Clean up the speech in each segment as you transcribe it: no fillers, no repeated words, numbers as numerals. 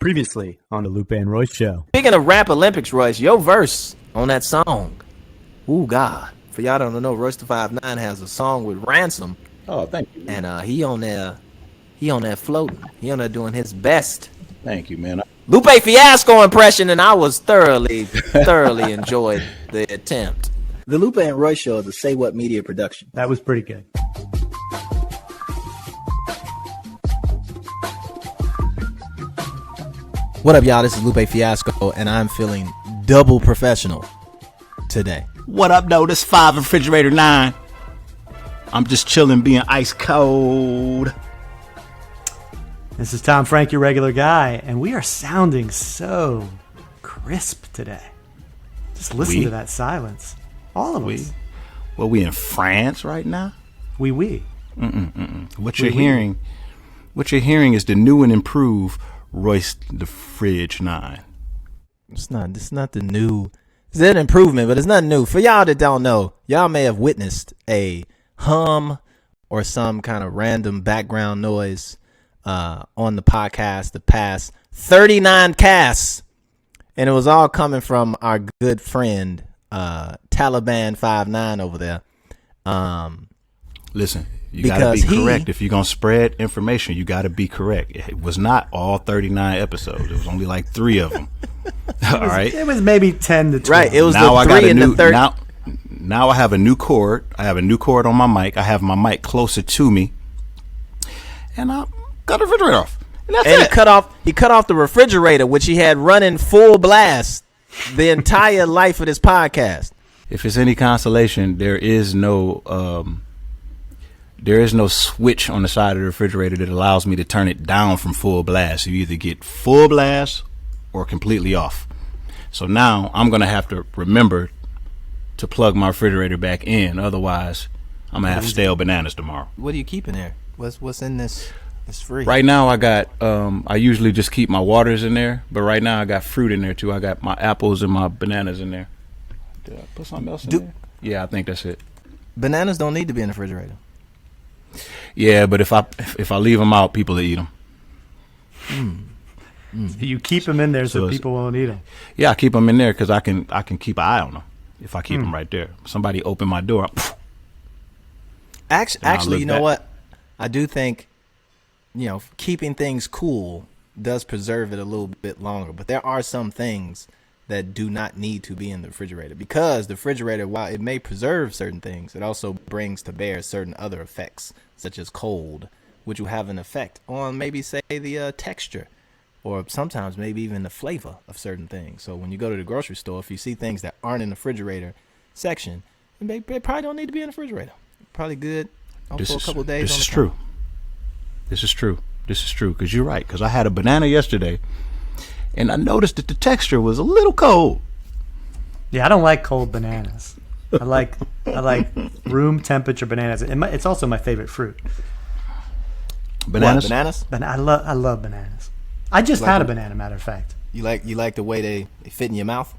Previously on the Lupe and Royce show. Speaking of Rap Olympics, Royce, your verse on that song. Ooh, God. For y'all don't know, Royce da Fridge9 has a song with Ransom. Oh, thank you. Man. And he on there floating. He on there doing his best. Thank you, man. Lupe Fiasco impression, and I was thoroughly enjoyed the attempt. The Lupe and Royce show is a Say What Media production. That was pretty good. What up, y'all? This is Lupe Fiasco, and I'm feeling double professional today. What up, though? This 5 Refrigerator 9. I'm just chilling, being ice cold. This is Tom Frank, your regular guy, and we are sounding so crisp today. Just listen to that silence. All of us. Well, we in France right now? We. What you're hearing is the new and improved Royce da Fridge9. It's not the new. It's an improvement, but it's not new. For y'all that don't know, y'all may have witnessed a hum or some kind of random background noise on the podcast the past 39 casts, and it was all coming from our good friend Taliban 59 over there. Listen, you gotta be correct. If you're gonna spread information, you gotta be correct. It was not all 39 episodes. It was only like 3 of them. All right. It was maybe 10 to 12. Right. It was now the 3 and the 30. Now I have a new cord. I have a new cord on my mic. I have my mic closer to me, and I got the refrigerator off. And that's it. He cut off the refrigerator, which he had running full blast the entire life of this podcast. If it's any consolation, there is no switch on the side of the refrigerator that allows me to turn it down from full blast. You either get full blast or completely off. So now I'm going to have to remember to plug my refrigerator back in. Otherwise, I'm going to have stale bananas tomorrow. What are you keeping there? What's in this? It's free. Right now I got, I usually just keep my waters in there, but right now I got fruit in there too. I got my apples and my bananas in there. Did I put something else in there? Yeah, I think that's it. Bananas don't need to be in the refrigerator. Yeah, but if I leave them out, people will eat them. You keep them in there so people won't eat them. Yeah, I keep them in there because I can keep an eye on them if I keep them right there. Somebody open my door. Actually, you know what? I do think, keeping things cool does preserve it a little bit longer. But there are some things that do not need to be in the refrigerator, because the refrigerator, while it may preserve certain things, it also brings to bear certain other effects, such as cold, which will have an effect on maybe, say, the texture, or sometimes maybe even the flavor of certain things. So when you go to the grocery store, if you see things that aren't in the refrigerator section, they probably don't need to be in the refrigerator. Probably good for a couple of days. This is true. This is true, because you're right, because I had a banana yesterday, and I noticed that the texture was a little cold. Yeah, I don't like cold bananas. I like room temperature bananas. It's also my favorite fruit. Bananas? What, bananas? I love bananas. I just had a banana, matter of fact. You like the way they fit in your mouth?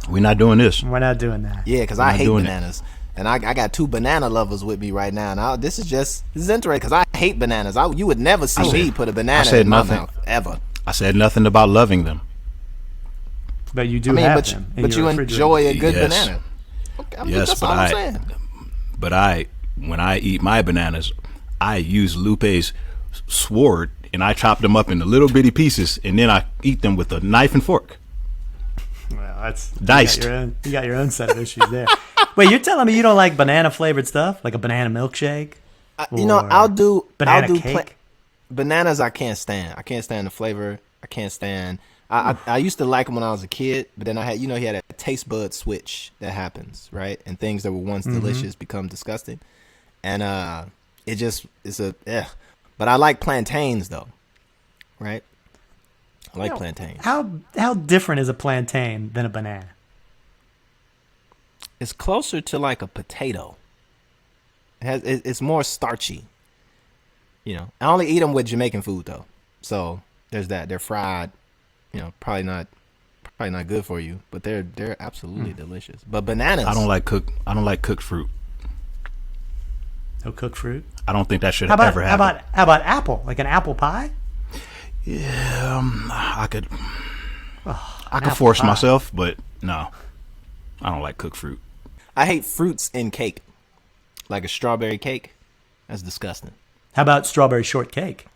We're not doing this. We're not doing that. Yeah, because I hate bananas. And I got 2 banana lovers with me right now. Now this is interesting because I hate bananas. You would never see me put a banana in my mouth ever. I said nothing about loving them. But you do have them. But you enjoy a good banana. Okay, that's all I'm saying. But when I eat my bananas, I use Lupe's sword and I chop them up into little bitty pieces, and then I eat them with a knife and fork. Well, that's diced. You got your own set of issues there. Wait, you're telling me you don't like banana flavored stuff, like a banana milkshake? I'll do cake. Bananas I can't stand. I can't stand the flavor. I can't stand. I used to like them when I was a kid, but then I had, he had a taste bud switch that happens, right? And things that were once delicious become disgusting, and But I like plantains though, right? I like plantains. How different is a plantain than a banana? It's closer to like a potato. It's more starchy. I only eat them with Jamaican food though, so there's that. They're fried. Probably not good for you, but they're absolutely delicious. But bananas, I don't like cooked fruit. No cooked fruit. I don't think that should ever happen. How about apple? Like an apple pie? Yeah, I could apple force pie. myself, but no, I don't like cooked fruit. I hate fruits in cake, like a strawberry cake. That's disgusting. How about strawberry shortcake?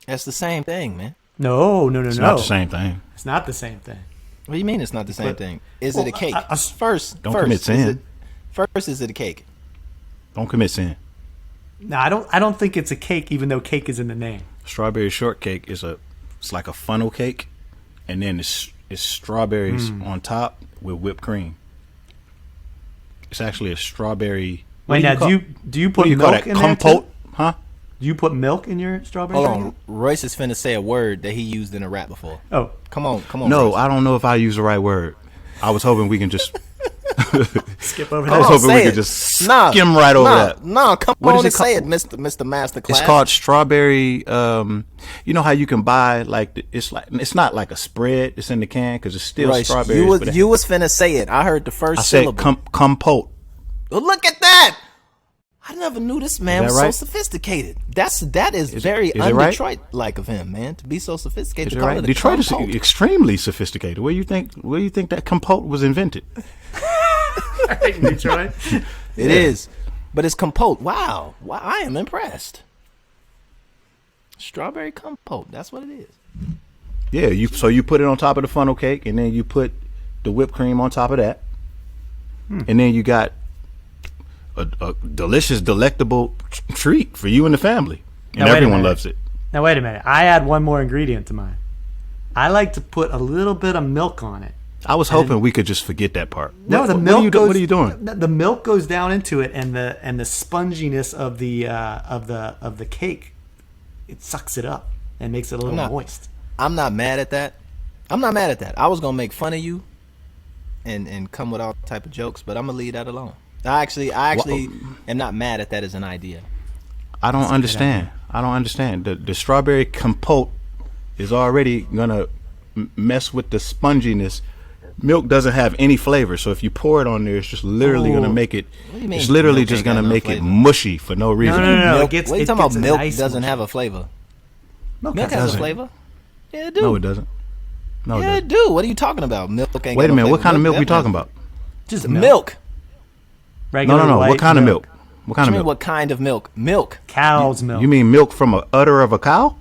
That's the same thing, man. No. It's not the same thing. It's not the same thing. What do you mean it's not the same thing? Is it a cake? First, Don't commit sin. Is it a cake? Don't commit sin. No, I don't think it's a cake, even though cake is in the name. Strawberry shortcake it's like a funnel cake, and then it's strawberries on top with whipped cream. It's actually a strawberry. Wait, now do you put milk in there Compote, too? huh? Do you put milk in your strawberry? Hold shortcake? on, Royce is finna say a word that he used in a rap before. Oh, Come on. No, Royce. I don't know if I use the right word. I was hoping we can just. skip over I was that. hoping we say could it. just skim right over that. No, come What is on it and say it, called? Mr. Masterclass. It's called strawberry. You know how you can buy it's not like a spread. It's in the can because it's still Royce, strawberries. you was finna say it. I heard the first I said syllable. compote. Well, look at that. I never knew this man Is that was right? so sophisticated. That is very is it right? un-Detroit like of him, man, to be so sophisticated. Is to it call right? it a Detroit is compote. extremely sophisticated. Where you think that compote was invented? Detroit. It is, but it's compote. Wow, I am impressed. Strawberry compote. That's what it is. Yeah, you put it on top of the funnel cake, and then you put the whipped cream on top of that, and then you got a delicious, delectable treat for you and the family, and Now, wait a everyone minute. loves it. Now wait a minute. I add one more ingredient to mine. I like to put a little bit of milk on it. I was hoping we could just forget that part. No, the milk goes. What are you doing? The milk goes down into it, and the sponginess of the cake, it sucks it up and makes it a little moist. I'm not mad at that. I was gonna make fun of you, and come with all type of jokes, but I'm gonna leave that alone. I actually am not mad at that as an idea. I don't understand. The strawberry compote is already gonna mess with the sponginess. Milk doesn't have any flavor, so if you pour it on there, it's just literally gonna make it. What do you mean It's literally milk just ain't got gonna no make it flavor? mushy for no reason. No. Milk, It what are you gets talking about? a Milk nice doesn't mushy. have a flavor. Milk Milk has doesn't. a flavor. Yeah, it do. No, it doesn't. No, Yeah, it it do. What are you talking about? Milk ain't got Wait a no minute. What flavor. kind of milk we definitely talking about? Just has- Milk. Regular No. white What kind of milk? What What kind you of mean, milk? what kind of milk? Milk. Cow's milk. You mean milk from a udder of a cow?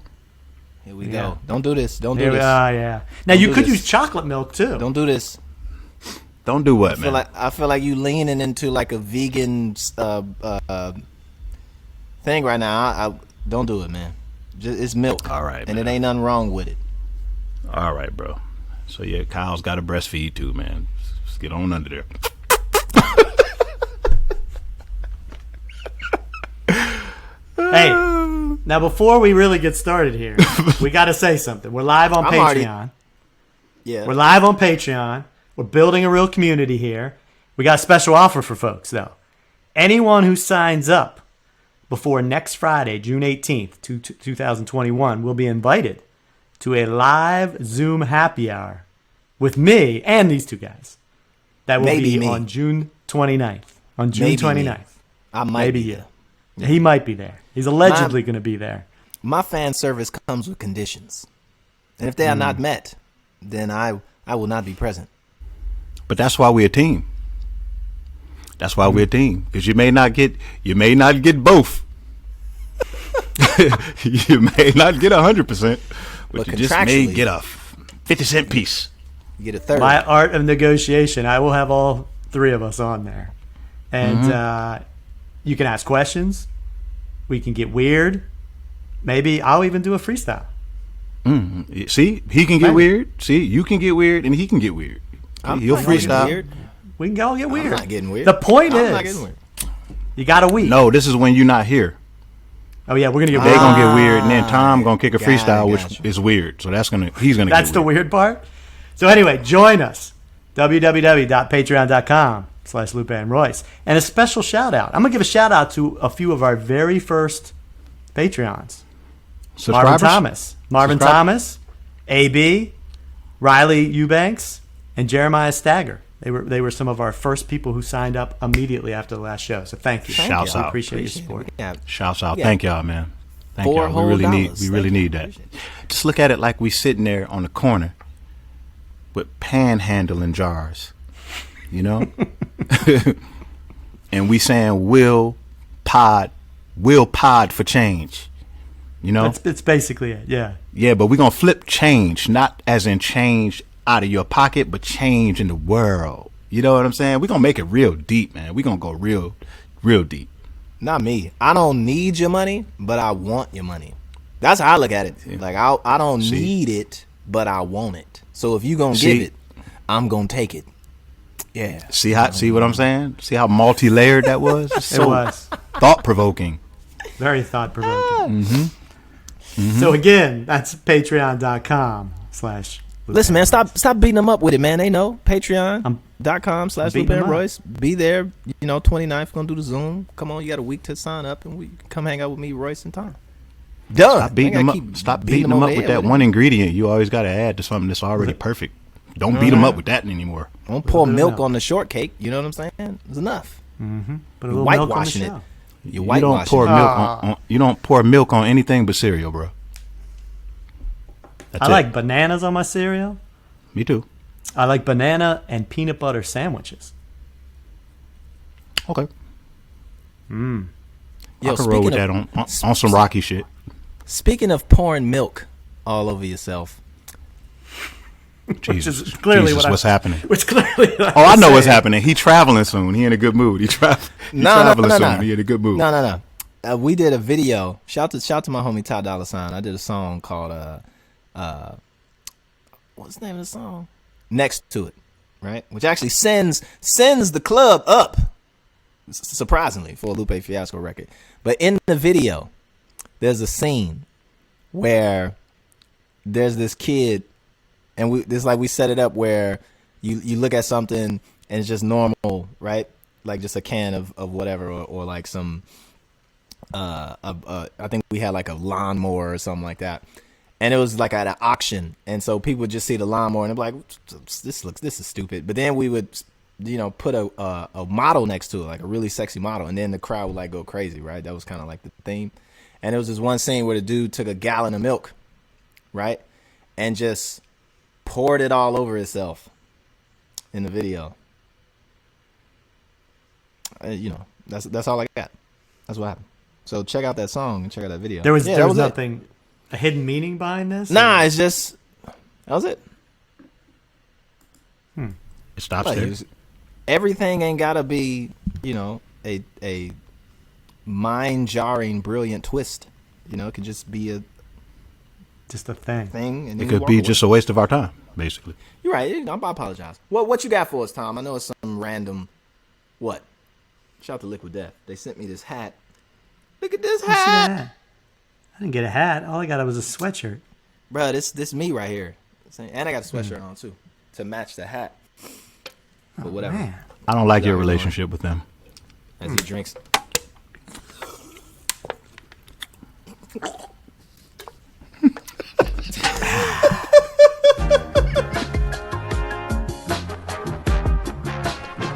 Here we Yeah. go. Don't do this. Don't do Here we this. are, yeah. Now Don't you do could this. use chocolate milk too. Don't do this. Don't do what, man? I feel like you leaning into like a vegan thing right now. I don't do it, man. It's milk. All right, and man. it ain't nothing wrong with it. All right, bro. So yeah, cows got to breastfeed too, man. Just get on under there. Hey, now before we really get started here, we got to say something. We're live on I'm Patreon. already- Yeah. We're live on Patreon. We're building a real community here. We got a special offer for folks, though. Anyone who signs up before next Friday, June 18th, 2021, will be invited to a live Zoom happy hour with me and these two guys. That will Maybe be me. on June 29th. On June Maybe 29th. I might Maybe be you. there. He might be there. He's allegedly going to be there. My fan service comes with conditions, and if they are not met, then I will not be present. But that's why we're a team. That's why we're a team. Because you may not get both. You may not get 100%, but you just may contractually- get a 50-cent piece. You get a third. My art of negotiation. I will have all three of us on there. And you can ask questions. We can get weird. Maybe I'll even do a freestyle. See, he can get Right. weird. See, you can get weird, and he can get weird. He'll not getting freestyle. weird. We can all get weird. I'm not getting weird. The point I'm not is, getting weird. you got a week. No, this is when you're not here. Oh, yeah, we're going to get They weird. gonna get weird, and then Tom gonna kick a Got it, freestyle, which gotcha. is weird. So he's gonna. That's get the weird part. So anyway, join us. www.patreon.com/Lupe and Royce. And a special shout out. I'm going to give a shout out to a few of our very first Patreons. Marvin Subscribers? Thomas, AB, Riley Eubanks, and Jeremiah Stagger. They were some of our first people who signed up immediately after the last show. So thank you. Shouts We out. appreciate your support. Yeah. Shouts out. Yeah. Thank y'all, man. Thank $4 y'all. whole We dollars. really need that. Just look at it like we sitting there on the corner with panhandling jars, you know? And we saying will pod for change. You know? It's basically it, yeah. Yeah, but we're gonna flip change, not as in change out of your pocket, but change in the world. You know what I'm saying? We're gonna make it real deep, man. We're gonna go real deep. Not me. I don't need your money, but I want your money. That's how I look at it. Yeah. Like I don't need it, but I want it. So if you gonna give it, I'm gonna take it. Yeah. See what I'm saying? See how multi-layered that was? It was. Thought-provoking. Very thought-provoking. So again, that's patreon.com/. Listen, man, stop beating them up with it, man. They know. Patreon.com/Lupe beating and them up. Royce. Be there. 29th, gonna do the Zoom. Come on, you got a week to sign up, and we come hang out with me, Royce, and Tom. Done. Stop beating them up. Stop beating them up with that one ingredient you always got to add to something that's already perfect. Don't beat them up with that anymore. Don't pour milk on the shortcake. You know what I'm saying? It's enough. Put a little milk on the Whitewashing it. show. You're You don't pour whitewashing it. milk on. You don't pour milk on anything but cereal, bro. That's I it. like bananas on my cereal. Me too. I like banana and peanut butter sandwiches. Okay. Yo, I can roll with that on some Rocky shit. Speaking of pouring milk all over yourself, Jesus, is clearly Jesus, what's happening? Which clearly. Oh, I know what's happening. He traveling soon. He in a good mood. He traveling soon. No. He in a good mood. No. We did a video. Shout to my homie Ty Dolla $ign. I did a song called what's the name of the song? Next to It, right? Which actually sends the club up, surprisingly, for a Lupe Fiasco record. But in the video, there's a scene where there's this kid, and we set it up where you look at something and it's just normal, right? Like just a can of whatever, or like some I think we had like a lawnmower or something like that. And it was like at an auction, and so people would just see the lawnmower and they'd be like, "This is stupid." But then we would, put a model next to it, like a really sexy model, and then the crowd would like go crazy, right? That was kind of like the theme. And there was this one scene where the dude took a gallon of milk, right, and just poured it all over himself in the video. That's all I got. That's what happened. So check out that song and check out that video. There was it. nothing, a hidden meaning behind this? Nah, it's just, that was it. It stops Like, there. Everything ain't gotta be, a mind-jarring, brilliant twist. It could just be a Just a thing. thing. And It then could walk be away. just a waste of our time, basically. You're right. I apologize. What you got for us, Tom? I know it's some random. What? Shout out to Liquid Death. They sent me this hat. Look at this What's hat, that? I didn't get a hat. All I got was a sweatshirt. bro. This me right here, and I got a sweatshirt on too to match the hat. But whatever. Man. I don't like your Exactly. relationship with them. As he drinks.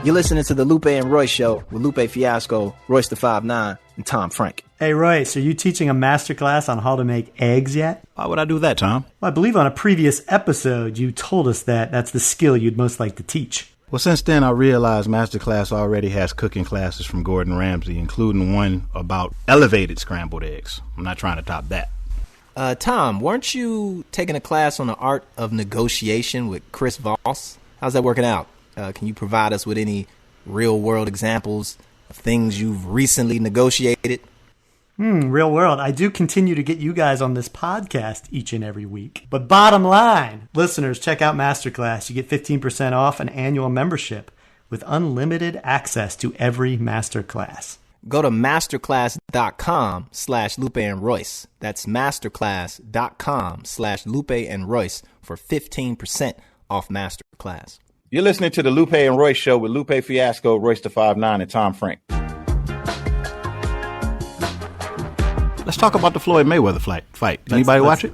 You're listening to the Lupe and Royce Show with Lupe Fiasco, Royce da Fridge9, and Tom Frank. Hey, Royce, are you teaching a masterclass on how to make eggs yet? Why would I do that, Tom? Well, I believe on a previous episode you told us that that's the skill you'd most like to teach. Well, since then, I realized Masterclass already has cooking classes from Gordon Ramsay, including one about elevated scrambled eggs. I'm not trying to top that. Tom, weren't you taking a class on the art of negotiation with Chris Voss? How's that working out? Can you provide us with any real-world examples of things you've recently negotiated? Real world. I do continue to get you guys on this podcast each and every week. But bottom line, listeners, check out Masterclass. You get 15% off an annual membership with unlimited access to every masterclass. Go to masterclass.com/Lupe and Royce. That's masterclass.com/Lupe and Royce for 15% off Masterclass. You're listening to the Lupe and Royce Show with Lupe Fiasco, Royce da Fridge9, and Tom Frank. Let's talk about the Floyd Mayweather fight. Did anybody watch it?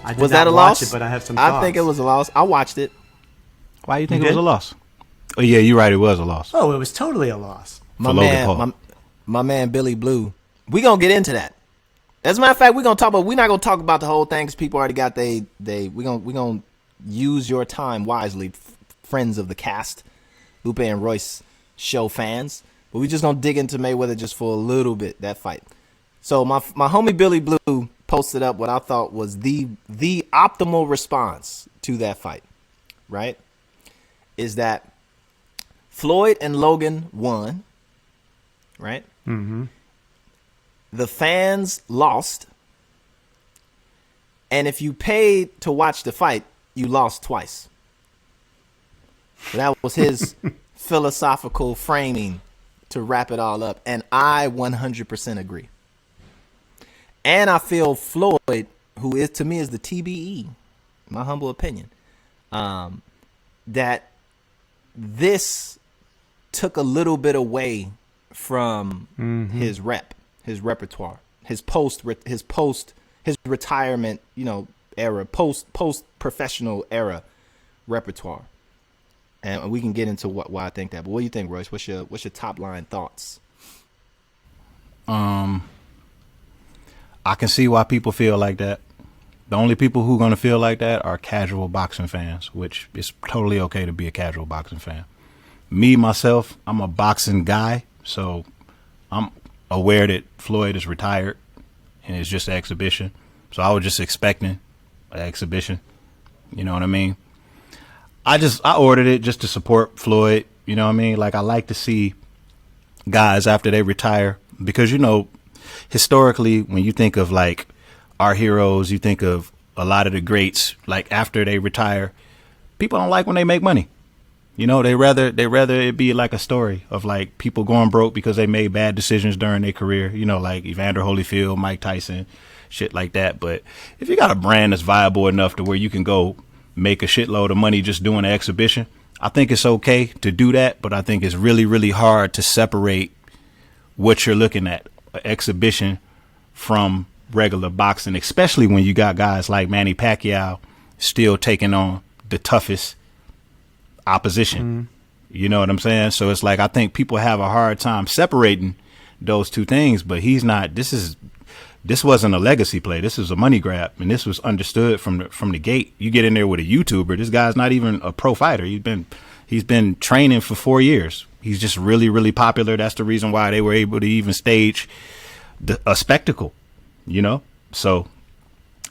I did Was not that a watch loss? it, but I have some thoughts. I think it was a loss. I watched it. Why do you think You it was did? a loss? Oh, yeah, you're right. It was a loss. Oh, it was totally a loss. My For Logan man, Paul. my man Billy Blue. We gonna get into that. As a matter of fact, we're not gonna talk about the whole thing because people already got we're gonna use your time wisely, friends of the cast, Lupe and Royce show fans. But we're just gonna dig into Mayweather just for a little bit, that fight. So my homie Billy Blue posted up what I thought was the optimal response to that fight, right? Is that Floyd and Logan won, right? Mm-hmm. The fans lost. And if you paid to watch the fight, you lost twice. So that was his philosophical framing to wrap it all up. And I 100% agree. And I feel Floyd, who is to me is the TBE, my humble opinion, that this took a little bit away from his repertoire, his retirement, era, post professional era repertoire. And we can get into why I think that. But what do you think, Royce? What's your top line thoughts? I can see why people feel like that. The only people who are going to feel like that are casual boxing fans, which is totally okay to be a casual boxing fan. Me, myself, I'm a boxing guy, so I'm aware that Floyd is retired and it's just an exhibition. So I was just expecting an exhibition. You know what I mean? I ordered it just to support Floyd. You know what I mean? Like, I like to see guys after they retire because, historically, when you think of like our heroes, you think of a lot of the greats, like after they retire, people don't like when they make money. They rather it be like a story of like people going broke because they made bad decisions during their career, like Evander Holyfield, Mike Tyson, shit like that. But if you got a brand that's viable enough to where you can go make a shitload of money just doing an exhibition, I think it's okay to do that. But I think it's really, really hard to separate what you're looking at, an exhibition, from regular boxing, especially when you got guys like Manny Pacquiao still taking on the toughest opposition. You know what I'm saying? So it's like, I think people have a hard time separating those two things, but he's not. This wasn't a legacy play. This was a money grab, and this was understood from the gate. You get in there with a YouTuber. This guy's not even a pro fighter. He's been training for 4 years. He's just really, really popular. That's the reason why they were able to even stage a spectacle, So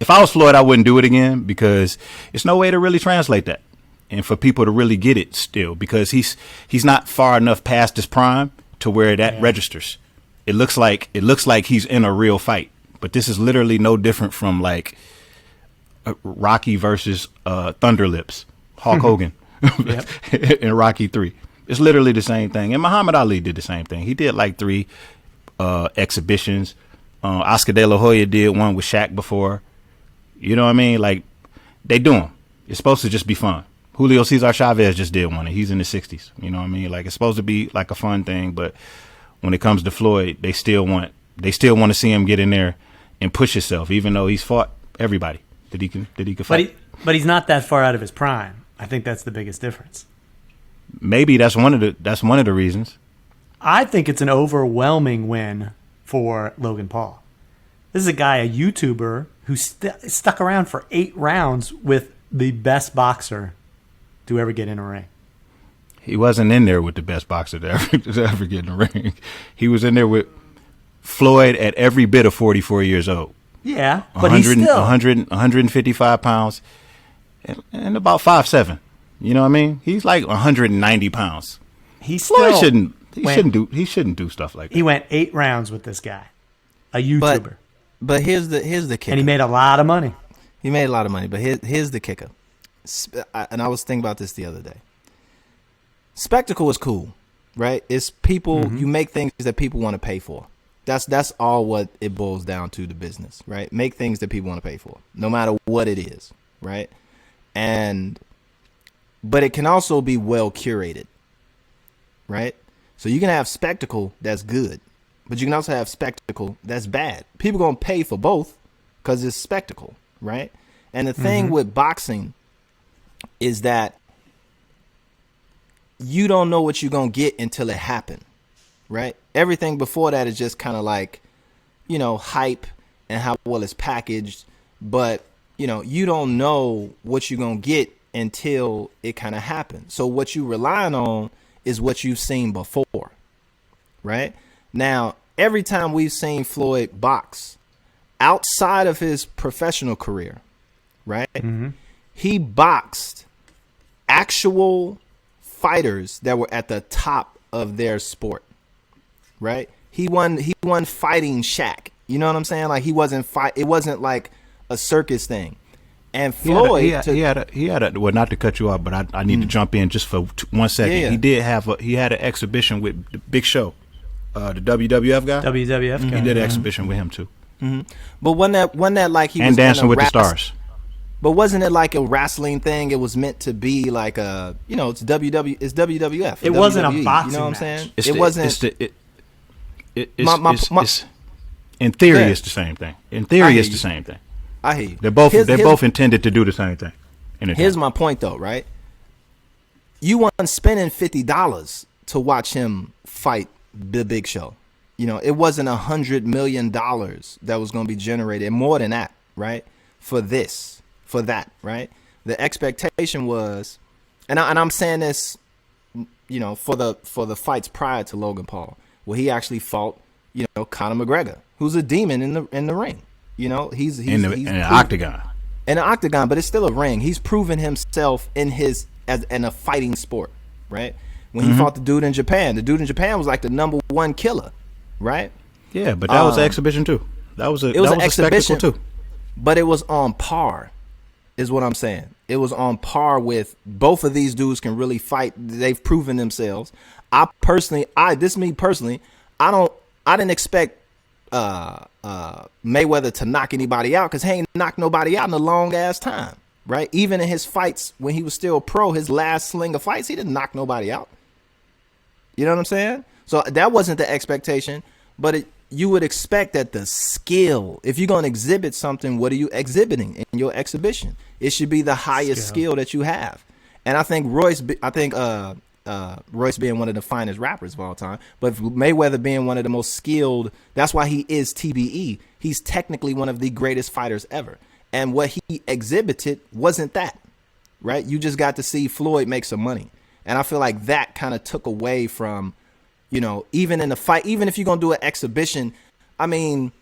if I was Floyd, I wouldn't do it again because it's no way to really translate that and for people to really get it still, because he's not far enough past his prime to where that registers. It looks like he's in a real fight, but this is literally no different from like Rocky versus Thunder Lips, Hulk Hogan in Rocky 3. It's literally the same thing. And Muhammad Ali did the same thing. He did like 3 exhibitions. Oscar De La Hoya did one with Shaq before. You know what I mean? Like, they do them. It's supposed to just be fun. Julio Cesar Chavez just did one, and he's in the 60s. You know what I mean? Like, it's supposed to be like a fun thing, but when it comes to Floyd, they still want to see him get in there and push himself, even though he's fought everybody that he can fight. But he's not that far out of his prime. I think that's the biggest difference. Maybe that's one of the reasons. I think it's an overwhelming win for Logan Paul. This is a guy, a YouTuber, who stuck around for 8 rounds with the best boxer to ever get in a ring. He wasn't in there with the best boxer to ever get in the ring. He was in there with Floyd at every bit of 44 years old. Yeah, but he's still 155 pounds and about 5'7". You know what I mean? He's like 190 pounds. Floyd shouldn't do stuff like that. He went 8 rounds with this guy, a YouTuber. But here's the kicker. And he made a lot of money. He made a lot of money, but here's the kicker. And I was thinking about this the other day. Spectacle is cool, right? It's people, you make things that people want to pay for. That's all what it boils down to, the business, right? Make things that people want to pay for, no matter what it is, right? But it can also be well curated, right? So you can have spectacle that's good, but you can also have spectacle that's bad. People going to pay for both because it's spectacle, right? And the thing with boxing is that you don't know what you're going to get until it happens, right? Everything before that is just kind of like, hype and how well it's packaged, but you don't know what you're gonna get until it kind of happens. So what you relying on is what you've seen before, right? Now, every time we've seen Floyd box outside of his professional career, right? Mm-hmm. He boxed actual fighters that were at the top of their sport, right? He won fighting Shaq. You know what I'm saying? Like, he wasn't it wasn't like a circus thing. And Floyd, he had a well, not to cut you off, but I need to jump in just for 1 second. Yeah. He had an exhibition with the Big Show, the WWF guy. WWF guy. He did an exhibition with him too. Mm-hmm. But wasn't that like he and was Dancing with the Stars? But wasn't it like a wrestling thing? It was meant to be like a, it's WWF. It wasn't a boxing. You know what I'm match. saying? It's in theory, it's the same thing. In theory, it's the same thing. I hear you. They're both intended to do the same thing. Here's my point, though, right? You weren't spending $50 to watch him fight the Big Show. It wasn't $100 million that was going to be generated, more than that, right? For that, right? The expectation was, and I'm saying this, for the fights prior to Logan Paul, where he actually fought, Conor McGregor, who's a demon in the ring. He's in the octagon. In the octagon, but it's still a ring. He's proven himself in a fighting sport, right? When he fought the dude in Japan was like the #1 killer, right? Yeah, but that was an exhibition too. That was an exhibition spectacle too. But it was on par, is what I'm saying. It was on par with both of these dudes can really fight. They've proven themselves. I didn't expect Mayweather to knock anybody out, because he ain't knocked nobody out in a long ass time, right? Even in his fights when he was still pro, his last sling of fights, he didn't knock nobody out. You know what I'm saying? So that wasn't the expectation, but you would expect that the skill, if you're going to exhibit something, what are you exhibiting in your exhibition? It should be the highest skill that you have. And I think Royce being one of the finest rappers of all time, but Mayweather being one of the most skilled, that's why he is TBE. He's technically one of the greatest fighters ever. And what he exhibited wasn't that, right? You just got to see Floyd make some money. And I feel like that kind of took away from, even in the fight, even if you're going to do an exhibition, I mean,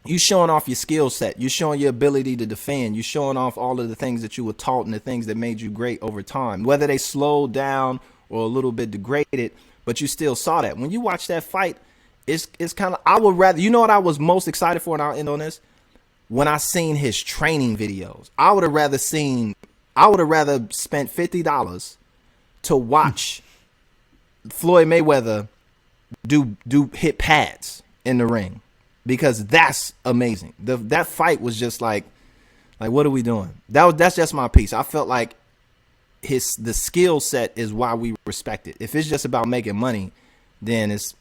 you showing off your skill set. You're showing your ability to defend. You're showing off all of the things that you were taught and the things that made you great over time, whether they slowed down or a little bit degraded, but you still saw that. When you watch that fight, it's kind of, I would rather, what I was most excited for, and I'll end on this, when I seen his training videos. I would have rather spent $50 to watch Floyd Mayweather do hit pads in the ring, because that's amazing. That fight was just like what are we doing? That's just my piece. I felt like the skill set is why we respect it. If it's just about making money, then it's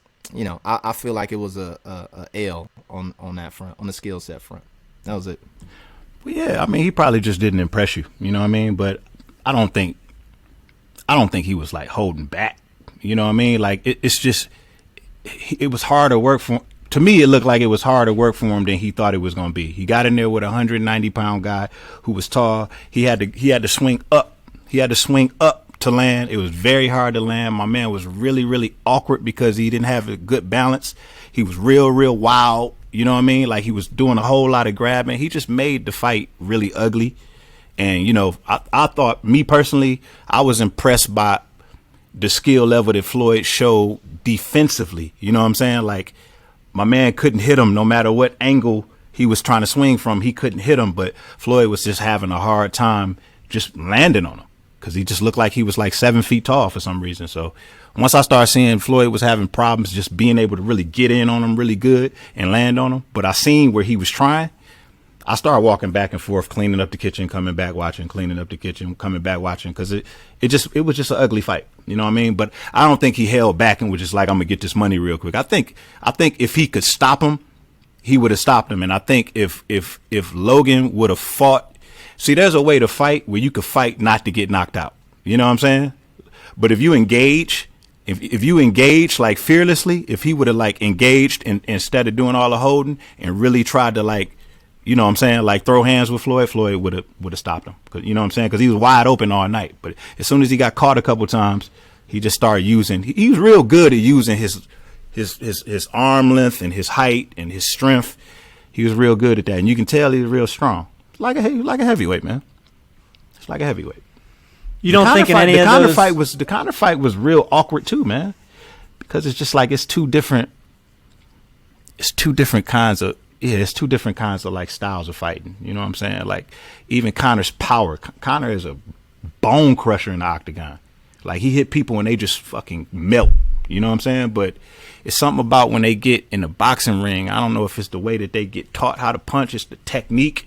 I feel like it was a L on that front, on the skill set front. That was it. Well, yeah, I mean, he probably just didn't impress you. You know what I mean? But I don't think he was like holding back. You know what I mean? Like it's just, it was hard to work for. To me, it looked like it was harder work for him than he thought it was going to be. He got in there with a 190-pound guy who was tall. He had to swing up. He had to swing up to land. It was very hard to land. My man was really, really awkward because he didn't have a good balance. He was real, real wild. You know what I mean? Like, he was doing a whole lot of grabbing. He just made the fight really ugly. And, I thought, me personally, I was impressed by the skill level that Floyd showed defensively. You know what I'm saying? Like, my man couldn't hit him no matter what angle he was trying to swing from. He couldn't hit him, but Floyd was just having a hard time just landing on him, because he just looked like he was like 7 feet tall for some reason. So once I started seeing Floyd was having problems just being able to really get in on him really good and land on him, but I seen where he was trying, I started walking back and forth, cleaning up the kitchen, coming back watching, cleaning up the kitchen, coming back watching, because it was just an ugly fight. You know what I mean? But I don't think he held back and was just like, I'm gonna get this money real quick. I think if he could stop him, he would have stopped him. And I think if Logan would have fought, see, there's a way to fight where you could fight not to get knocked out. You know what I'm saying? But if you engage if you engage like fearlessly, if he would have like engaged and instead of doing all the holding and really tried to like, you know what I'm saying, like throw hands with Floyd would have stopped him. 'Cause, you know what I'm saying? Because he was wide open all night. But as soon as he got caught a couple times, he just started using. He was real good at using his arm length and his height and his strength. He was real good at that, and you can tell he was real strong. Like a heavyweight, man. It's like a heavyweight. You don't think in any of those... The Conor fight was real awkward too, man, because it's just like it's two different kinds of like styles of fighting. You know what I'm saying? Like even Conor's power. Conor is a bone crusher in the octagon. Like he hit people and they just fucking melt. You know what I'm saying? But it's something about when they get in the boxing ring. I don't know if it's the way that they get taught how to punch. It's the technique.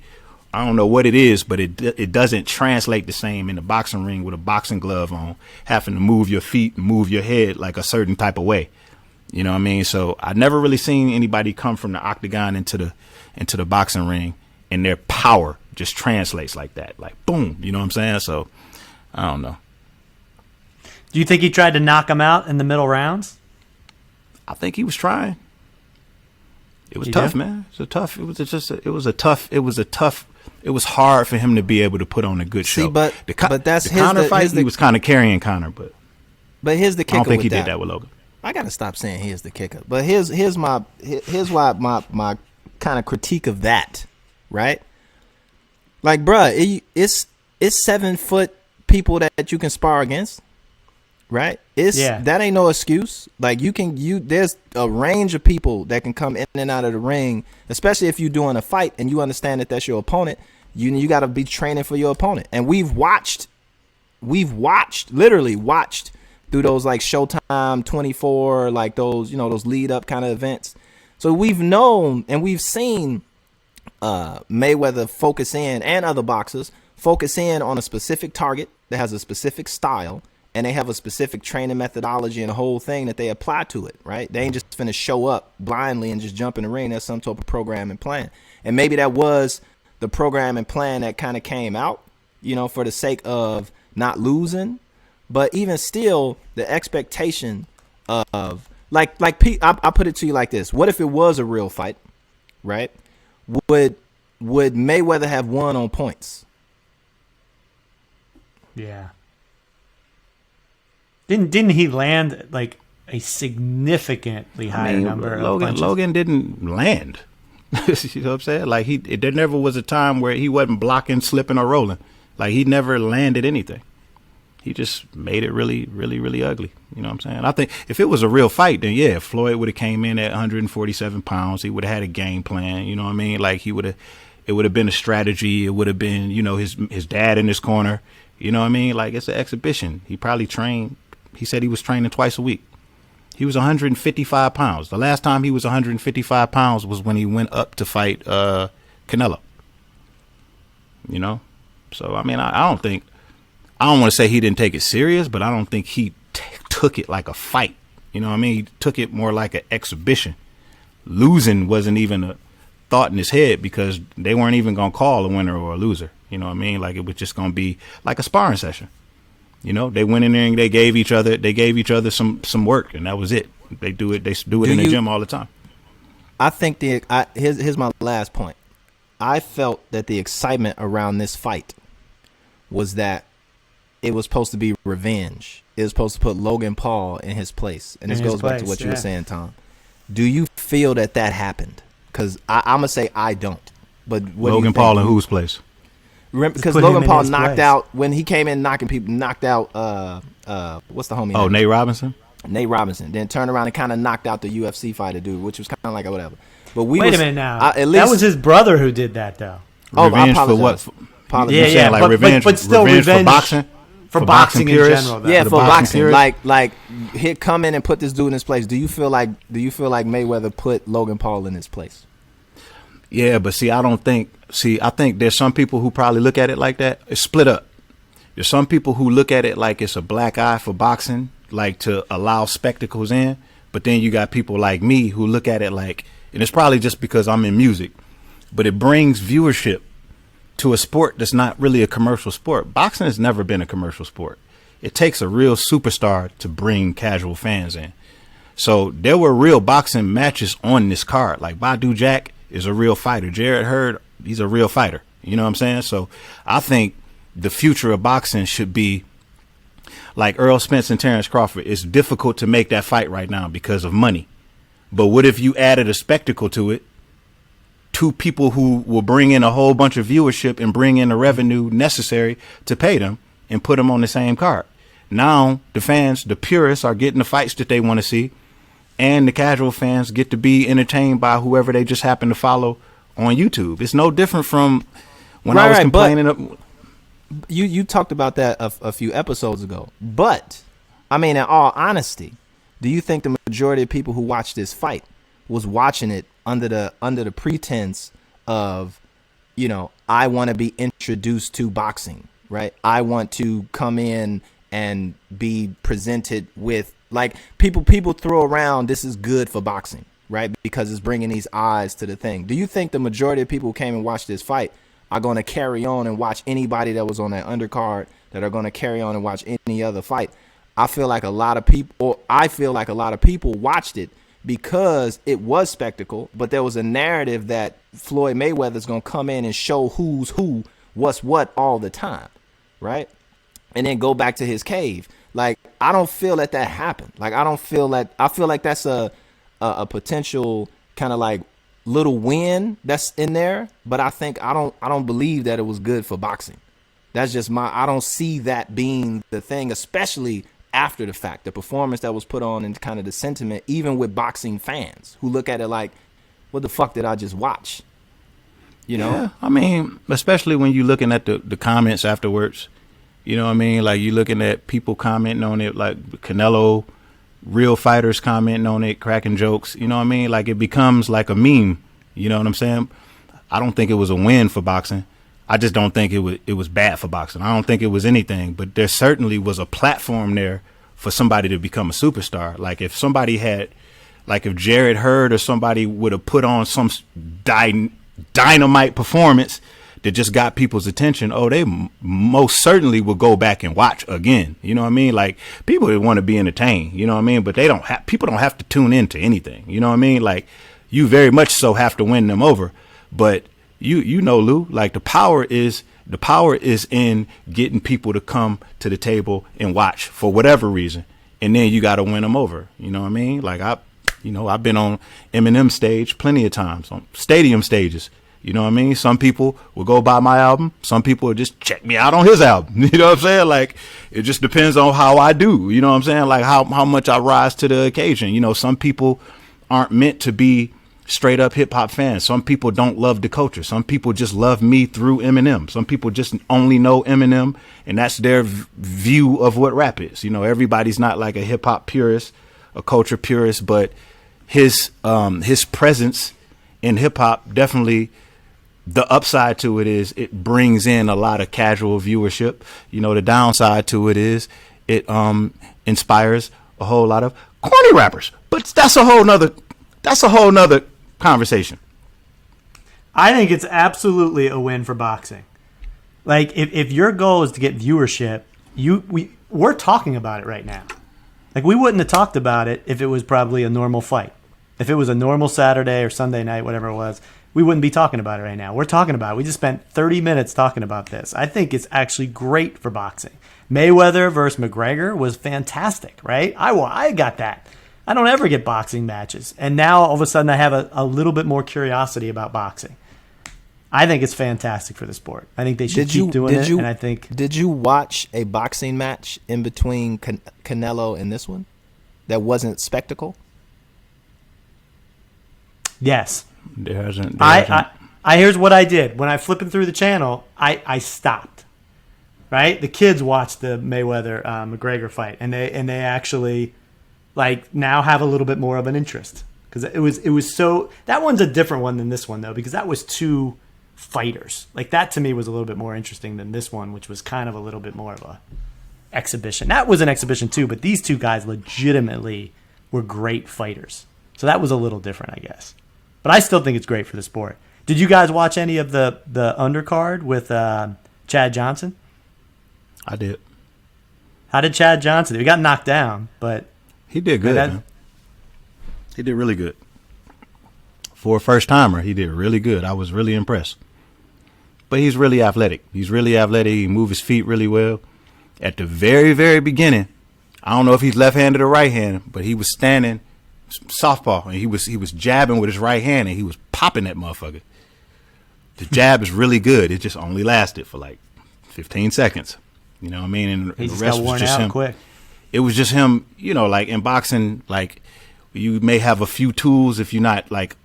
I don't know what it is, but it doesn't translate the same in the boxing ring with a boxing glove on, having to move your feet and move your head like a certain type of way. You know what I mean? So I never really seen anybody come from the octagon into the boxing ring and their power just translates like that. Like boom, you know what I'm saying? So I don't know. Do you think he tried to knock him out in the middle rounds? I think he was trying. It was tough, man. It was hard for him to be able to put on a good show. But that's the Conor fight. He was kind of carrying Conor, but here's the kicker. I don't think he with did that with Logan. I gotta stop saying here's the kicker. But here's why my kind of critique of that, right? Like, bruh, it's 7 foot people that you can spar against, right? That ain't no excuse. Like there's a range of people that can come in and out of the ring, especially if you're doing a fight and you understand that that's your opponent. You got to be training for your opponent. And we've literally watched through those like Showtime 24, like those, those lead up kind of events. So we've known and we've seen Mayweather focus in, and other boxers focus in on a specific target that has a specific style, and they have a specific training methodology and a whole thing that they apply to it, right? They ain't just finna show up blindly and just jump in the ring. There's some type of program and plan. And maybe that was the program and plan that kind of came out, for the sake of not losing. But even still, the expectation of, I put it to you like this. What if it was a real fight, right? Would Mayweather have won on points? Yeah. Didn't he land like a significantly higher number of punches? Logan didn't land. You know what I'm saying? Like there never was a time where he wasn't blocking, slipping, or rolling. Like he never landed anything. He just made it really, really, really ugly. You know what I'm saying? I think if it was a real fight, then yeah, Floyd would have came in at 147 pounds. He would have had a game plan. You know what I mean? Like it would have been a strategy. It would have been, his dad in his corner. You know what I mean? Like it's an exhibition. He probably trained. He said he was training twice a week. He was 155 pounds. The last time he was 155 pounds was when he went up to fight Canelo. So, I mean, I don't want to say he didn't take it serious, but I don't think he took it like a fight. You know what I mean? He took it more like an exhibition. Losing wasn't even a thought in his head because they weren't even going to call a winner or a loser. You know what I mean? Like it was just going to be like a sparring session. They went in there and they gave each other some work, and that was it. They do it in the gym all the time. I think here's my last point. I felt that the excitement around this fight was that it was supposed to be revenge. It was supposed to put Logan Paul in his place. And this goes back to what you were saying, Tom. Do you feel that happened? Because I'm going to say I don't. But Logan Paul in whose place? Because Logan Paul knocked out, when he came in knocking people, knocked out, what's the homie name? Nate Robinson? Nate Robinson. Then turned around and kind of knocked out the UFC fighter dude, which was kind of like a whatever. But wait a minute now. That was his brother who did that, though. Revenge for what? Yeah, like revenge, but still revenge for boxing? For boxing in purists? general, though. Yeah, for boxing. Like come in and put this dude in his place. Do you feel like Mayweather put Logan Paul in his place? Yeah, but I think there's some people who probably look at it like that. It's split up. There's some people who look at it like it's a black eye for boxing, like to allow spectacles in. But then you got people like me who look at it like, and it's probably just because I'm in music, but it brings viewership to a sport that's not really a commercial sport. Boxing has never been a commercial sport. it takes a real superstar to bring casual fans in. So there were real boxing matches on this card. Like Badu Jack is a real fighter. Jarrett Hurd, he's a real fighter. You know what I'm saying? So I think the future of boxing should be like Earl Spence and Terrence Crawford. It's difficult to make that fight right now because of money. But what if you added a spectacle to it? Two people who will bring in a whole bunch of viewership and bring in the revenue necessary to pay them and put them on the same card. Now the fans, the purists, are getting the fights that they want to see, and the casual fans get to be entertained by whoever they just happen to follow on YouTube. It's no different from when I was complaining. You talked about that a few episodes ago. But, I mean, in all honesty, do you think the majority of people who watched this fight was watching it under the pretense of, you know, I want to be introduced to boxing, right? I want to come in and be presented with, like, people throw around, this is good for boxing, right? Because it's bringing these eyes to the thing. Do you think the majority of people who came and watched this fight are going to carry on and watch anybody that was on that undercard, that are going to carry on and watch any other fight? I feel like a lot of people watched it because it was spectacle, but there was a narrative that Floyd Mayweather's going to come in and show who's who, what's what all the time, right? And then go back to his cave. Like, I don't feel that happened. Like, I feel like that's a potential kind of like little win that's in there, but I don't believe that it was good for boxing. That's just I don't see that being the thing, especially after the fact, the performance that was put on and kind of the sentiment, even with boxing fans who look at it like, what the fuck did I just watch? You know? Yeah, I mean, especially when you're looking at the comments afterwards, you know what I mean? Like, you're looking at people commenting on it, like Canelo, real fighters commenting on it, cracking jokes, you know what I mean? Like, it becomes like a meme, you know what I'm saying? I don't think it was a win for boxing. I just don't think it was bad for boxing. I don't think it was anything, but there certainly was a platform there for somebody to become a superstar. Like, if somebody had, like, if Jarrett Hurd or somebody would have put on some dynamite performance that just got people's attention, they most certainly will go back and watch again. You know what I mean? Like, people would want to be entertained, you know what I mean? But people don't have to tune into anything. You know what I mean? Like, you very much so have to win them over. But you know, Lou, like, the power is in getting people to come to the table and watch for whatever reason. And then you got to win them over. You know what I mean? Like, I've been on Eminem stage plenty of times, on stadium stages. You know what I mean? Some people will go buy my album. Some people will just check me out on his album. You know what I'm saying? Like, it just depends on how I do. You know what I'm saying? Like, how much I rise to the occasion. You know, some people aren't meant to be straight up hip hop fans. Some people don't love the culture. Some people just love me through Eminem. Some people just only know Eminem, and that's their view of what rap is. You know, everybody's not like a hip hop purist, a culture purist, but his presence in hip hop definitely. The upside to it is it brings in a lot of casual viewership. You know, the downside to it is it inspires a whole lot of corny rappers. But that's a whole nother conversation. I think it's absolutely a win for boxing. Like, if your goal is to get viewership, we're talking about it right now. Like, we wouldn't have talked about it if it was probably a normal fight. If it was a normal Saturday or Sunday night, whatever it was, we wouldn't be talking about it right now. We're talking about it. We just spent 30 minutes talking about this. I think it's actually great for boxing. Mayweather versus McGregor was fantastic, right? I got that. I don't ever get boxing matches. And now, all of a sudden, I have a little bit more curiosity about boxing. I think it's fantastic for the sport. I think they should keep doing it. And I think. Did you watch a boxing match in between Canelo and this one that wasn't spectacle? Yes. There hasn't. Here's what I did. When I flipping through the channel, I stopped. Right? The kids watched the Mayweather McGregor fight, and they actually like now have a little bit more of an interest because it was so. That one's a different one than this one though, because that was two fighters. Like, that to me was a little bit more interesting than this one, which was kind of a little bit more of a exhibition. That was an exhibition too, but these two guys legitimately were great fighters. So that was a little different, I guess. But I still think it's great for the sport. Did you guys watch any of the undercard with Chad Johnson? I did. How did Chad Johnson do? He got knocked down, but He did good, man. He did really good. For a first-timer, he did really good. I was really impressed. But he's really athletic. He moves his feet really well. At the very, very beginning, I don't know if he's left-handed or right-handed, but he was standing southpaw, and he was jabbing with his right hand, and he was popping that motherfucker. The jab is really good. It just only lasted for like 15 seconds. You know what I mean? And he the just rest got was worn just out him. quick. It was just him, you know, like in boxing, like you may have a few tools if you're not like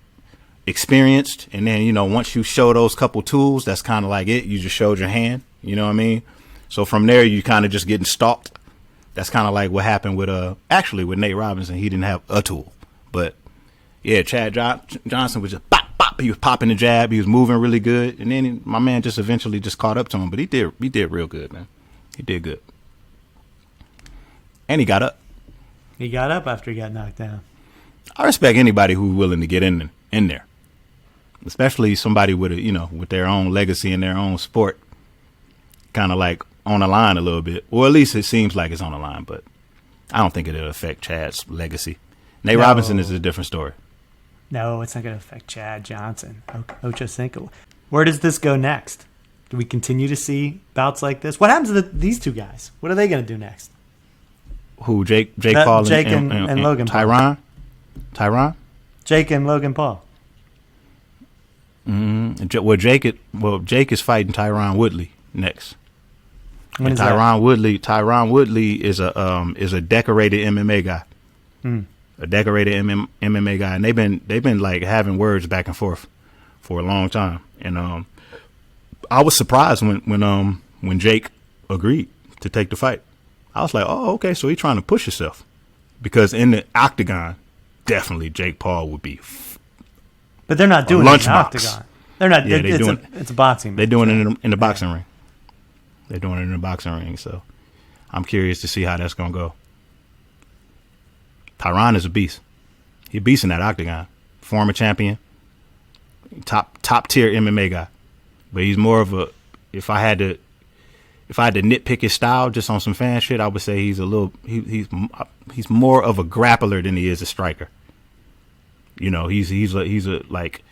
experienced. And then, you know, once you show those couple tools, that's kind of like it. You just showed your hand. You know what I mean? So from there, you kind of just getting stalked. That's kind of like what happened with actually with Nate Robinson. He didn't have a tool. But yeah, Chad Johnson was just pop, pop. He was popping the jab. He was moving really good. And then my man just eventually just caught up to him. But he did real good, man. He did good. And he got up. He got up after he got knocked down. I respect anybody who's willing to get in there, especially somebody with with their own legacy in their own sport, kind of like on the line a little bit, or at least it seems like it's on the line. But I don't think it'll affect Chad's legacy. Nate Robinson is a different story. No, it's not going to affect Chad Johnson. Ocho Cinco. Where does this go next? Do we continue to see bouts like this? What happens to these two guys? What are they going to do next? Who? Jake Paul and Logan Paul. Tyron? Jake and Logan Paul. Mm-hmm. Well, Jake is fighting Tyron Woodley next. When is Tyron Woodley is a decorated MMA guy. A decorated MMA guy, and they've been like having words back and forth for a long time. And I was surprised when Jake agreed to take the fight. I was like, oh, okay, so he's trying to push himself, because in the octagon, definitely Jake Paul would be. But they're not doing it in the octagon. They're not. Yeah, it's a boxing match. They're doing it in the boxing ring. They're doing it in the boxing ring. So I'm curious to see how that's gonna go. Tyron is a beast. He's a beast in that octagon. Former champion, top tier MMA guy. But he's more of a. If I had to nitpick his style just on some fan shit, I would say he's he's more of a grappler than he is a striker. You know, he's a like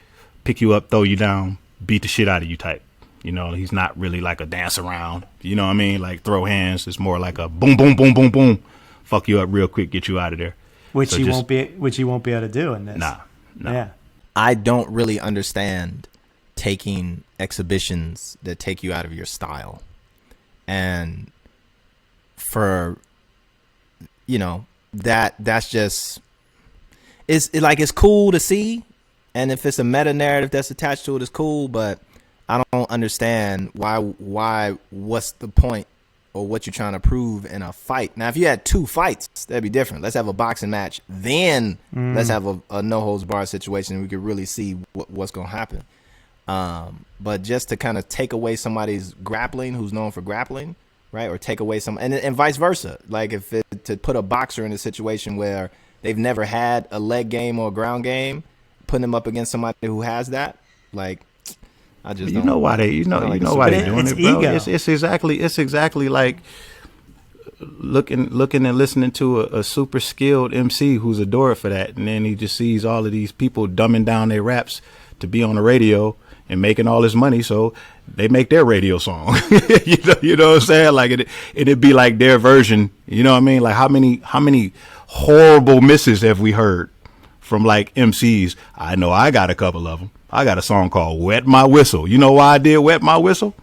pick you up, throw you down, beat the shit out of you type. You know, he's not really like a dance around. You know what I mean? Like throw hands. It's more like a boom, boom, boom, boom, boom, fuck you up real quick, get you out of there. Which he won't be able to do in this. Nah. Yeah. I don't really understand taking exhibitions that take you out of your style. And for, that's just, it's cool to see. And if it's a meta narrative that's attached to it, it's cool. But I don't understand why, what's the point or what you're trying to prove in a fight. Now, if you had two fights, that'd be different. Let's have a boxing match. Then let's have a no holds barred situation. And we could really see what's going to happen. But just to kind of take away somebody's grappling, who's known for grappling, right? Or take away and vice versa. Like to put a boxer in a situation where they've never had a leg game or a ground game, putting them up against somebody who has that, like, I just don't. Why they're doing it, bro. Ego. It's exactly like looking and listening to a super skilled MC who's adored for that, and then he just sees all of these people dumbing down their raps to be on the radio and making all this money, so they make their radio song. you know what I'm saying? Like it'd be like their version. You know what I mean? Like how many horrible misses have we heard from like MCs? I know I got a couple of them. I got a song called "Wet My Whistle." You know why I did "Wet My Whistle"?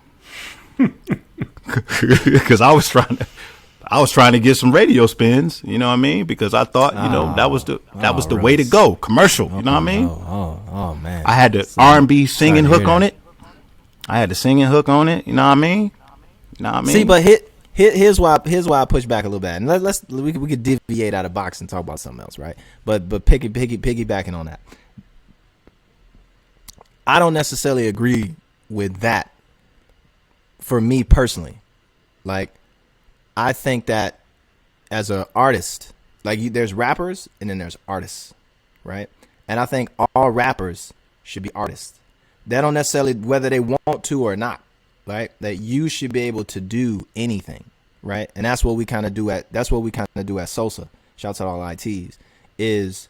Because I was trying to get some radio spins. You know what I mean? Because I thought that was the way to go. Commercial. You know what I mean? Oh man! I had the R&B singing hook on it. I had the singing hook on it. You know what I mean? See, but here's why I push back a little bit. And we could deviate out of boxing and talk about something else, right? But piggybacking on that, I don't necessarily agree with that. For me personally, like, I think that as an artist, like, there's rappers and then there's artists, right? And I think all rappers should be artists. They don't necessarily, whether they want to or not, right? That you should be able to do anything, right? And that's what we kind of do at Sosa. Shouts out all ITs, is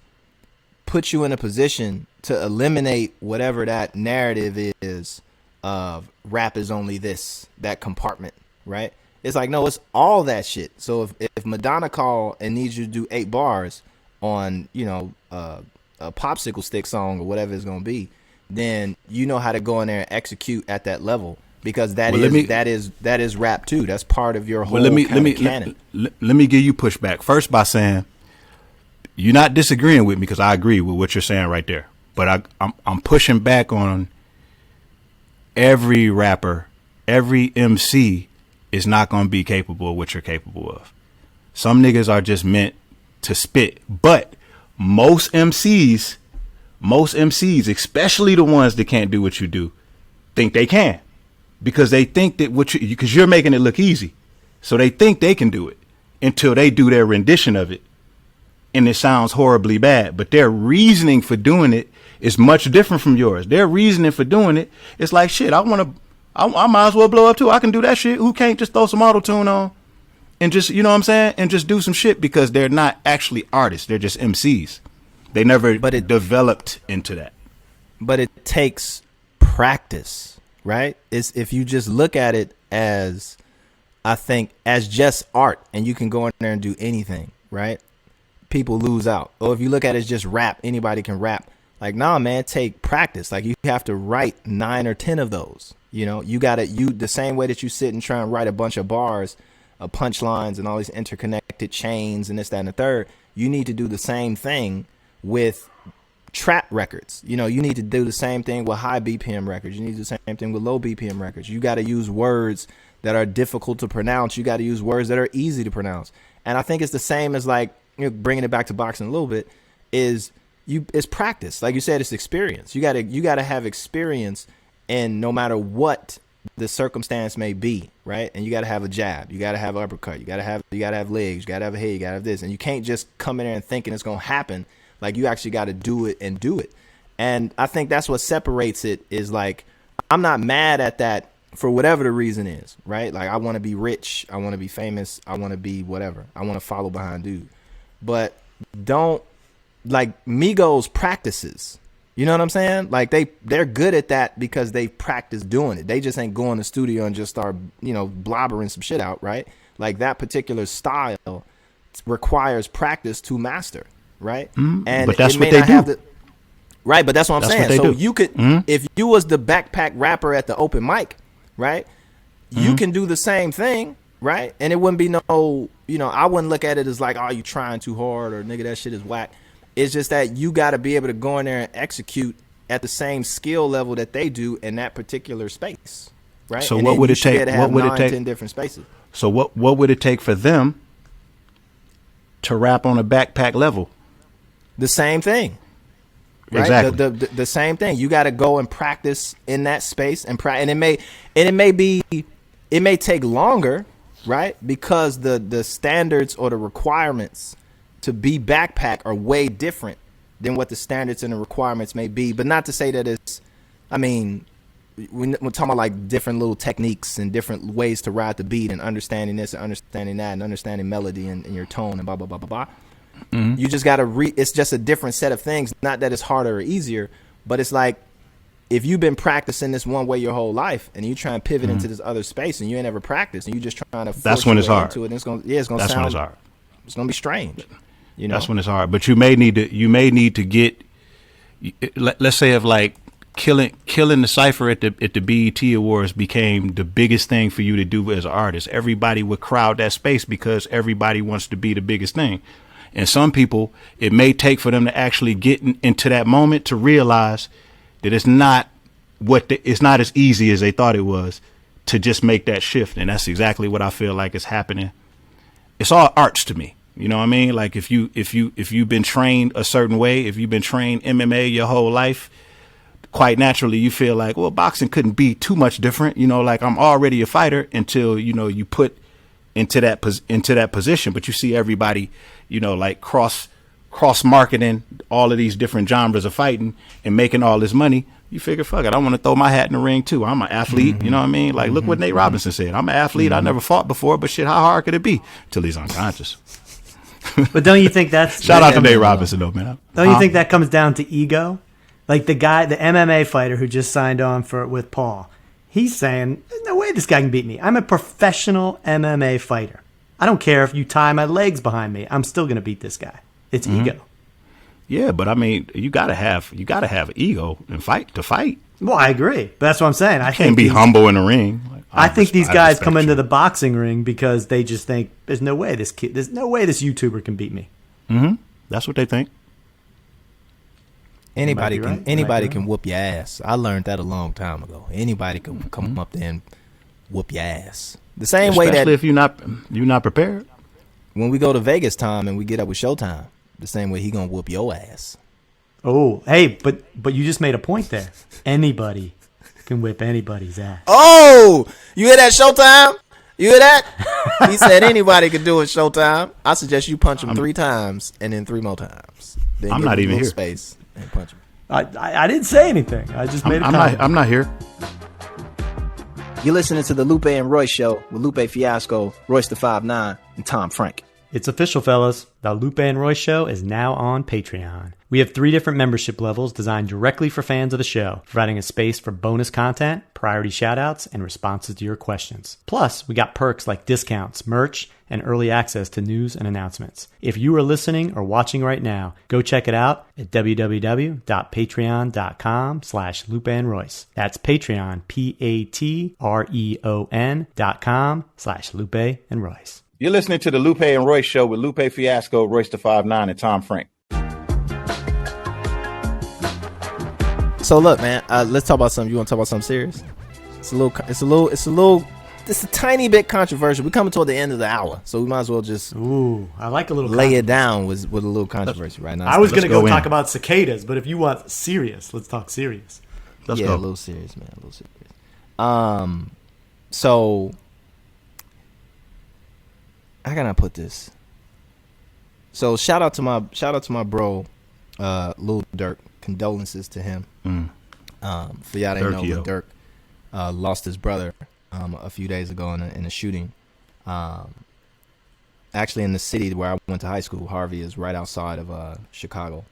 put you in a position to eliminate whatever that narrative is of rap is only this, that compartment, right? It's like, no, it's all that shit. So if Madonna call and needs you to do 8 bars on, a popsicle stick song or whatever it's gonna be, then you know how to go in there and execute at that level, because that is rap too. That's part of your whole canon. Let me give you pushback first by saying you're not disagreeing with me, because I agree with what you're saying right there. But I'm pushing back on every rapper, every MC is not going to be capable of what you're capable of. Some niggas are just meant to spit, but most MCs, especially the ones that can't do what you do, think they can, because they think that because you're making it look easy. So they think they can do it until they do their rendition of it, and it sounds horribly bad. But their reasoning for doing it is much different from yours. Their reasoning for doing it is like, shit, I might as well blow up too. I can do that shit. Who can't just throw some auto-tune on and just, you know what I'm saying, and just do some shit, because they're not actually artists. They're just MCs. They never developed into that. But it takes practice, right? It's, if you just look at it as, I think, as just art, and you can go in there and do anything, right? People lose out. Or if you look at it as just rap, anybody can rap. Like, nah, man, take practice. Like, you have to write 9 or 10 of those. You the same way that you sit and try and write a bunch of bars, punchlines, and all these interconnected chains and this, that, and the third. You need to do the same thing with trap records. You need to do the same thing with high BPM records. You need to do the same thing with low BPM records. You got to use words that are difficult to pronounce. You got to use words that are easy to pronounce. And I think it's the same as, like, bringing it back to boxing a little bit, it's practice. Like you said, it's experience. You gotta have experience, and no matter what the circumstance may be, right? And you gotta have a jab, you gotta have an uppercut, you gotta have legs, you gotta have a head, you gotta have this, and you can't just come in there and thinking it's gonna happen. Like, you actually gotta do it and do it. And I think that's what separates it, is like, I'm not mad at that for whatever the reason is, right? Like, I want to be rich, I want to be famous, I want to be whatever, I want to follow behind dude. But don't, like, Migos practices. You know what I'm saying? Like, they're good at that because they practice doing it. They just ain't go in the studio and just start, blobbering some shit out, right? Like, that particular style requires practice to master, right? And but that's what they do. Right, but that's what I'm saying. So you could, if you was the backpack rapper at the open mic, right? You can do the same thing, right? And it wouldn't be I wouldn't look at it as like, oh, you trying too hard, or nigga, that shit is whack. It's just that you got to be able to go in there and execute at the same skill level that they do in that particular space, right? So what would it take? What would it take? 10 different spaces. So what would it take for them to rap on a backpack level? The same thing. Right? Exactly. The same thing. You got to go and practice in that space, and it may take longer, right? Because the standards or the requirements to be backpack are way different than what the standards and the requirements may be. But not to say that it's, I mean, we're talking about like different little techniques and different ways to ride the beat, and understanding this and understanding that and understanding melody and your tone and blah, blah, blah, blah, blah. You just got to it's just a different set of things. Not that it's harder or easier, but it's like, if you've been practicing this one way your whole life, and you try and pivot into this other space, and you ain't ever practiced, and you just trying to force that's when it's hard. Into it, and it's gonna sound, when it's hard. It's gonna be strange. That's when it's hard. But you may need to get, let's say, if like killing the cipher at the BET Awards became the biggest thing for you to do as an artist. Everybody would crowd that space because everybody wants to be the biggest thing. And some people, it may take for them to actually get into that moment to realize that it's not as easy as they thought it was to just make that shift. And that's exactly what I feel like is happening. It's all arts to me. You know what I mean? Like, if you've been trained a certain way, if you've been trained MMA your whole life, quite naturally you feel like, well, boxing couldn't be too much different. Like, I'm already a fighter until, you put into that position. But you see everybody, like cross marketing all of these different genres of fighting and making all this money. you figure, fuck it, I want to throw my hat in the ring too. I'm an athlete, you know what I mean? Like, look what Nate Robinson said. I'm an athlete. I never fought before, but shit, how hard could it be? Till he's unconscious. But don't you think that's Shout out to Nate Robinson though, man. Don't you think that comes down to ego? Like the MMA fighter who just signed on with Paul, he's saying, "There's no way this guy can beat me. I'm a professional MMA fighter. I don't care if you tie my legs behind me. I'm still gonna beat this guy." It's ego. Yeah, but I mean, you gotta have ego and fight to fight. Well, I agree, but that's what I'm saying. I Can't be humble in the ring. Like, I think these guys come into you. the boxing ring because they just think there's no way this YouTuber can beat me. That's what they think. Anybody Might be right. anybody can whoop your ass. I learned that a long time ago. Anybody can come up there and whoop your ass. The same way that Especially if you're not prepared. when we go to Vegas time and we get up with Showtime, the same way he gonna whoop your ass. Oh, hey, but you just made a point there. Anybody can whip anybody's ass. Oh, you hear that, Showtime? You hear that? He said anybody can do it, Showtime. I suggest you punch him 3 times and then 3 more times. Then I'm give not him a even little here. Space and punch him. I didn't say anything. I just made a comment. I'm not here. You're listening to the Lupe and Royce Show with Lupe Fiasco, Royce da Fridge9, and Tom Frank. It's official, fellas. The Lupe and Royce Show is now on Patreon. We have 3 different membership levels designed directly for fans of the show, providing a space for bonus content, priority shoutouts, and responses to your questions. Plus, we got perks like discounts, merch, and early access to news and announcements. If you are listening or watching right now, go check it out at www.patreon.com/LupeandRoyce. That's Patreon, patreon.com/Lupe and Royce. You're listening to the Lupe and Royce Show with Lupe Fiasco, Royce da Fridge9, and Tom Frank. So look, man, let's talk about something. You want to talk about something serious? It's a tiny bit controversial. We're coming toward the end of the hour, so we might as well just Ooh, I like a little lay it down with a little controversy right now. I was going to go go in. talk about cicadas, but if you want serious, let's talk serious. Let's a go. little serious, man, a little serious. So how can I put this? So shout out to my bro, Lil Durk. Condolences to him. For y'all that know, Lil Durk lost his brother a few days ago in a shooting. Actually, in the city where I went to high school, Harvey is right outside of Chicago.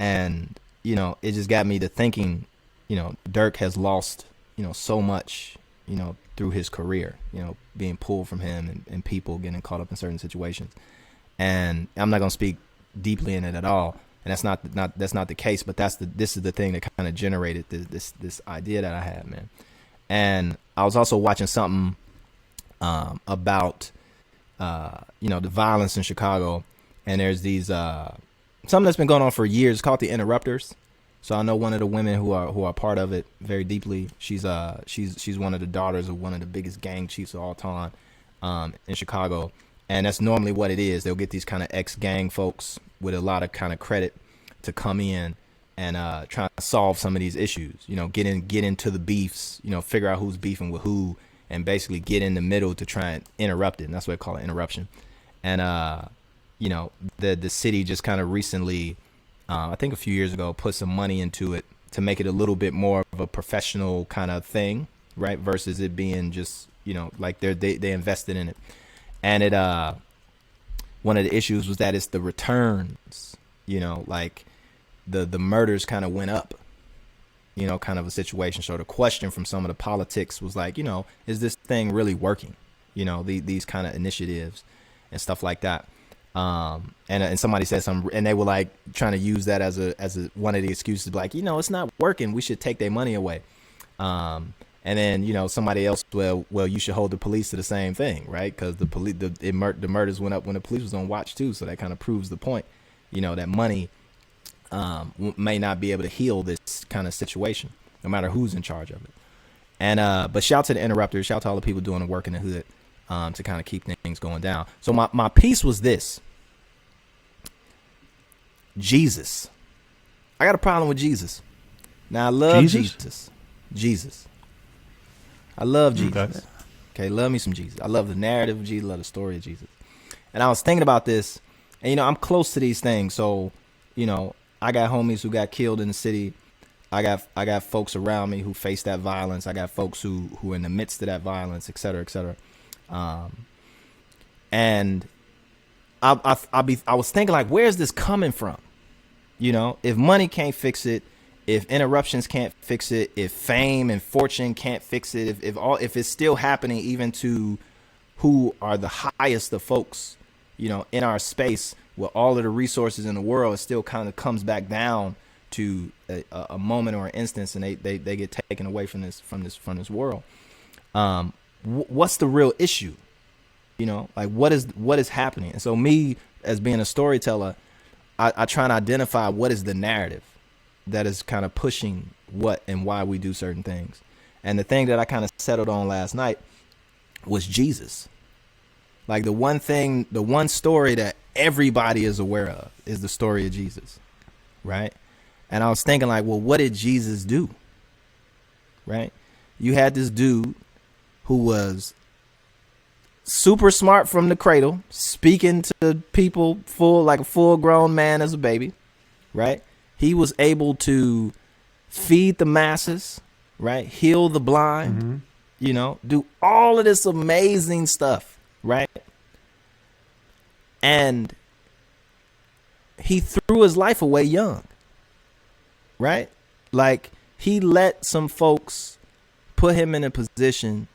And you know, it just got me to thinking. You know, Durk has lost so much through his career. Being pulled from him and people getting caught up in certain situations. And I'm not gonna speak deeply in it at all, and that's not the case, but this is the thing that kind of generated this idea that I had, man. And I was also watching something about the violence in Chicago, and there's these something that's been going on for years. It's called the Interrupters. So I know one of the women who are part of it very deeply. She's one of the daughters of one of the biggest gang chiefs of all time in Chicago. And that's normally what it is. They'll get these kind of ex-gang folks with a lot of kind of credit to come in and try to solve some of these issues. Get into the beefs. Figure out who's beefing with who, and basically get in the middle to try and interrupt it. And that's what they call it, interruption. And the city just kind of recently, I think a few years ago, put some money into it to make it a little bit more of a professional kind of thing, right? Versus it being just like they invested in it. And it one of the issues was that it's the returns, like the murders kind of went up, kind of a situation. So the question from some of the politics was like, is this thing really working? These kind of initiatives and stuff like that. And somebody said something, and they were like trying to use that as a one of the excuses, like, it's not working, we should take their money away. And then, somebody else, well, you should hold the police to the same thing, right? Because the murders went up when the police was on watch too. So that kind of proves the point, that money may not be able to heal this kind of situation, no matter who's in charge of it. And but shout to the Interrupters, shout to all the people doing the work in the hood to kind of keep things going down. So my piece was this: Jesus. I got a problem with Jesus. Now I love Jesus. I love Jesus. Okay, love me some Jesus. I love the narrative of Jesus, love the story of Jesus. And I was thinking about this, and I'm close to these things, so I got homies who got killed in the city. I got folks around me who face that violence. I got folks who are in the midst of that violence, et cetera, et cetera. And I was thinking, like, where's this coming from? You know, if money can't fix it, if interruptions can't fix it, if fame and fortune can't fix it, if it's still happening even to who are the highest of folks, you know, in our space with all of the resources in the world, it still kind of comes back down to a moment or an instance, and they get taken away from this world. What's the real issue? You know, like what is happening? And so me, as being a storyteller, I try and identify what is the narrative that is kind of pushing what and why we do certain things. And the thing that I kind of settled on last night was Jesus. Like the one story that everybody is aware of is the story of Jesus, right? And I was thinking, like, well, what did Jesus do? Right? You had this dude who was super smart from the cradle, speaking to people like a full grown man as a baby, right? He was able to feed the masses, right? Heal the blind, you know, do all of this amazing stuff, right? And he threw his life away young, right? Like, he let some folks put him in a position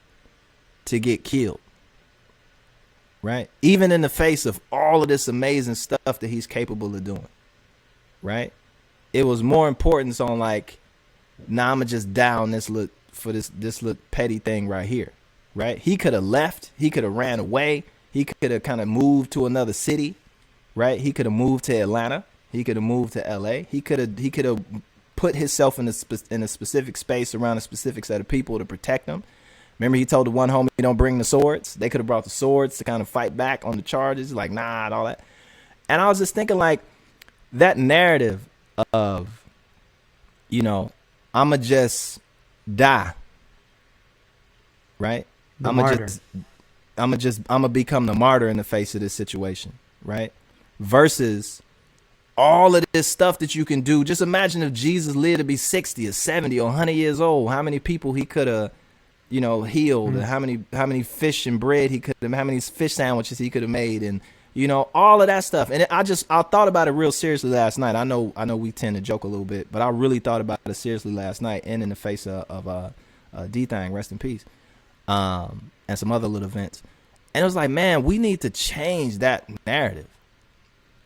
to get killed, right? Even in the face of all of this amazing stuff that he's capable of doing, right? It was more importance on, like, nah, I'ma just down this little petty thing right here, right? He could have left. He could have ran away. He could have kind of moved to another city, right? He could have moved to Atlanta. He could have moved to LA. He could have put himself in a specific space around a specific set of people to protect him. Remember, he told the one homie, don't bring the swords. They could have brought the swords to kind of fight back on the charges, like, nah, and all that. And I was just thinking, like, that narrative of, you know, I'ma just die, right? I'ma become the martyr in the face of this situation, right? Versus all of this stuff that you can do. Just imagine if Jesus lived to be 60 or 70 or 100 years old, how many people he could have, you know, healed, and how many fish and bread he could have, how many fish sandwiches he could have made, and, you know, all of that stuff. And I thought about it real seriously last night. I know we tend to joke a little bit, but I really thought about it seriously last night, and in the face of D-Thang, rest in peace, and some other little events. And it was like, man, we need to change that narrative.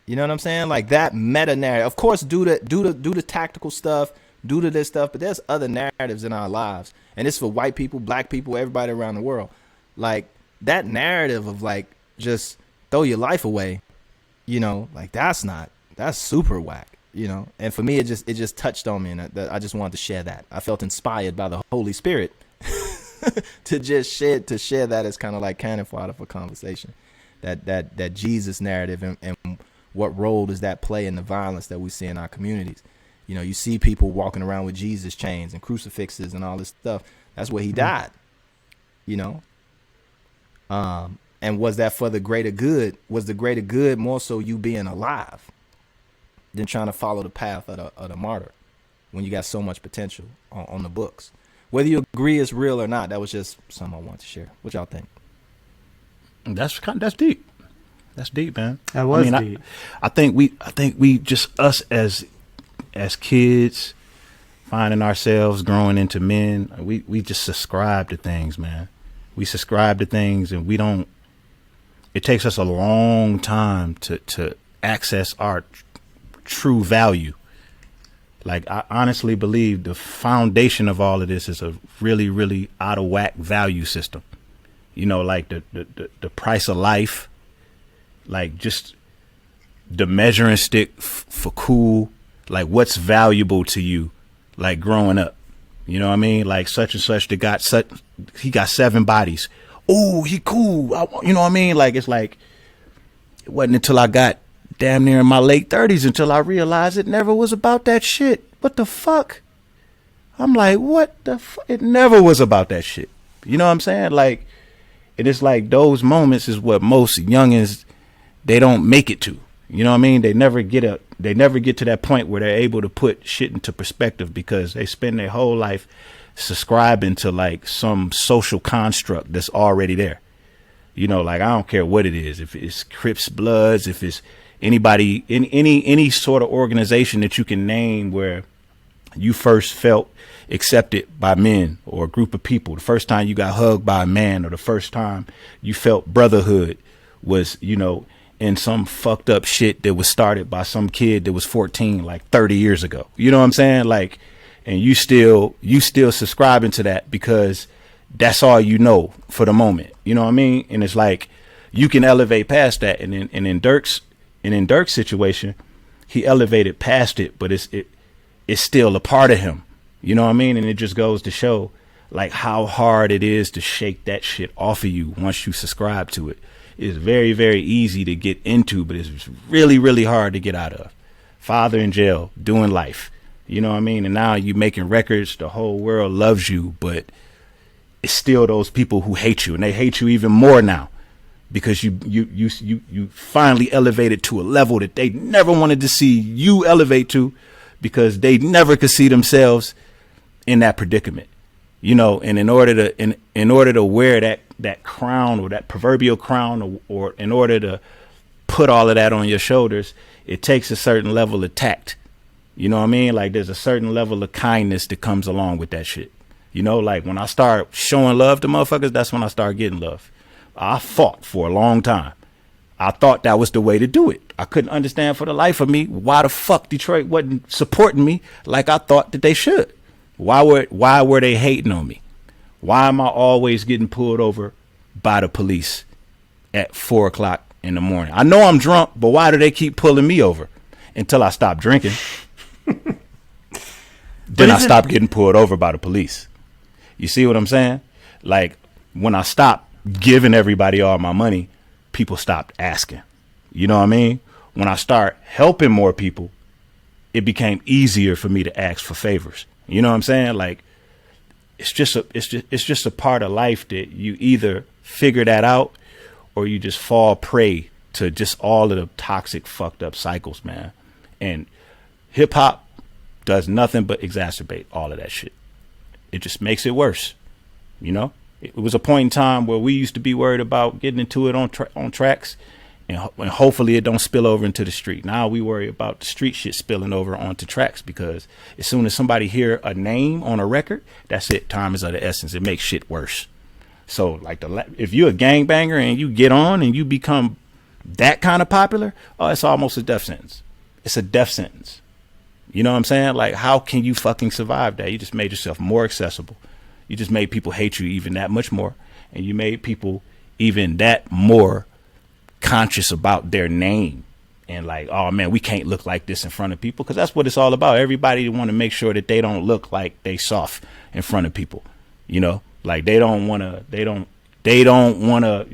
You know what I'm saying? Like, that meta narrative. Of course, do the tactical stuff, do to this stuff, but there's other narratives in our lives. And it's for white people, black people, everybody around the world. Like, that narrative of, like, just throw your life away, you know, like, that's super whack, you know. And for me, it just touched on me, and I just wanted to share that. I felt inspired by the Holy Spirit to share that as kind of like cannon fodder for conversation. That Jesus narrative and what role does that play in the violence that we see in our communities? You know, you see people walking around with Jesus chains and crucifixes and all this stuff. That's where he died, you know. And was that for the greater good? Was the greater good more so you being alive than trying to follow the path of the martyr when you got so much potential on the books? Whether you agree it's real or not, that was just something I want to share. What y'all think? That's deep. That's deep, man. That was deep. I think we just, us as kids, finding ourselves growing into men, we just subscribe to things, man. We subscribe to things, and we don't. It takes us a long time to access our true value. Like, I honestly believe the foundation of all of this is a really, really out of whack value system. You know, like the price of life, like just the measuring stick for cool, like what's valuable to you, like growing up. You know what I mean? Like such and such, he got 7 bodies. Oh, he cool. You know what I mean? Like, it's like, it wasn't until I got damn near in my late 30s until I realized it never was about that shit. What the fuck? I'm like, what the fuck? It never was about that shit. You know what I'm saying? Like, it is like those moments is what most youngins, they don't make it to. You know what I mean? They never get to that point where they're able to put shit into perspective because they spend their whole life subscribing to like some social construct that's already there. You know, like I don't care what it is, if it's Crips, Bloods, if it's anybody in any sort of organization that you can name where you first felt accepted by men or a group of people, the first time you got hugged by a man, or the first time you felt brotherhood was, you know, in some fucked up shit that was started by some kid that was 14 like 30 years ago. You know what I'm saying? Like, and you still subscribing to that because that's all you know for the moment. You know what I mean? And it's like you can elevate past that. And in Dirk's situation, he elevated past it, but it's still a part of him. You know what I mean? And it just goes to show like how hard it is to shake that shit off of you once you subscribe to it. It's very, very easy to get into, but it's really, really hard to get out of. Father in jail, doing life. You know what I mean? And now you making records. The whole world loves you, but it's still those people who hate you, and they hate you even more now because you finally elevated to a level that they never wanted to see you elevate to because they never could see themselves in that predicament. You know, and in order to wear that crown or that proverbial crown, or in order to put all of that on your shoulders, it takes a certain level of tact. You know what I mean? Like there's a certain level of kindness that comes along with that shit. You know, like when I start showing love to motherfuckers, that's when I start getting love. I fought for a long time. I thought that was the way to do it. I couldn't understand for the life of me why the fuck Detroit wasn't supporting me like I thought that they should. Why were they hating on me? Why am I always getting pulled over by the police at 4 o'clock in the morning? I know I'm drunk, but why do they keep pulling me over until I stop drinking? Then I stopped getting pulled over by the police. You see what I'm saying? Like when I stopped giving everybody all my money, people stopped asking. You know what I mean? When I start helping more people, it became easier for me to ask for favors. You know what I'm saying? Like it's just a part of life that you either figure that out or you just fall prey to just all of the toxic, fucked up cycles, man. And hip hop does nothing but exacerbate all of that shit. It just makes it worse. You know, it was a point in time where we used to be worried about getting into it on tracks, and hopefully it don't spill over into the street. Now we worry about the street shit spilling over onto tracks because as soon as somebody hear a name on a record, that's it. Time is of the essence. It makes shit worse. So like if you're a gangbanger and you get on and you become that kind of popular, oh, it's almost a death sentence. It's a death sentence. You know what I'm saying? Like, how can you fucking survive that? You just made yourself more accessible. You just made people hate you even that much more. And you made people even that more conscious about their name. And like, oh man, we can't look like this in front of people, because that's what it's all about. Everybody want to make sure that they don't look like they soft in front of people. You know, like they don't want to,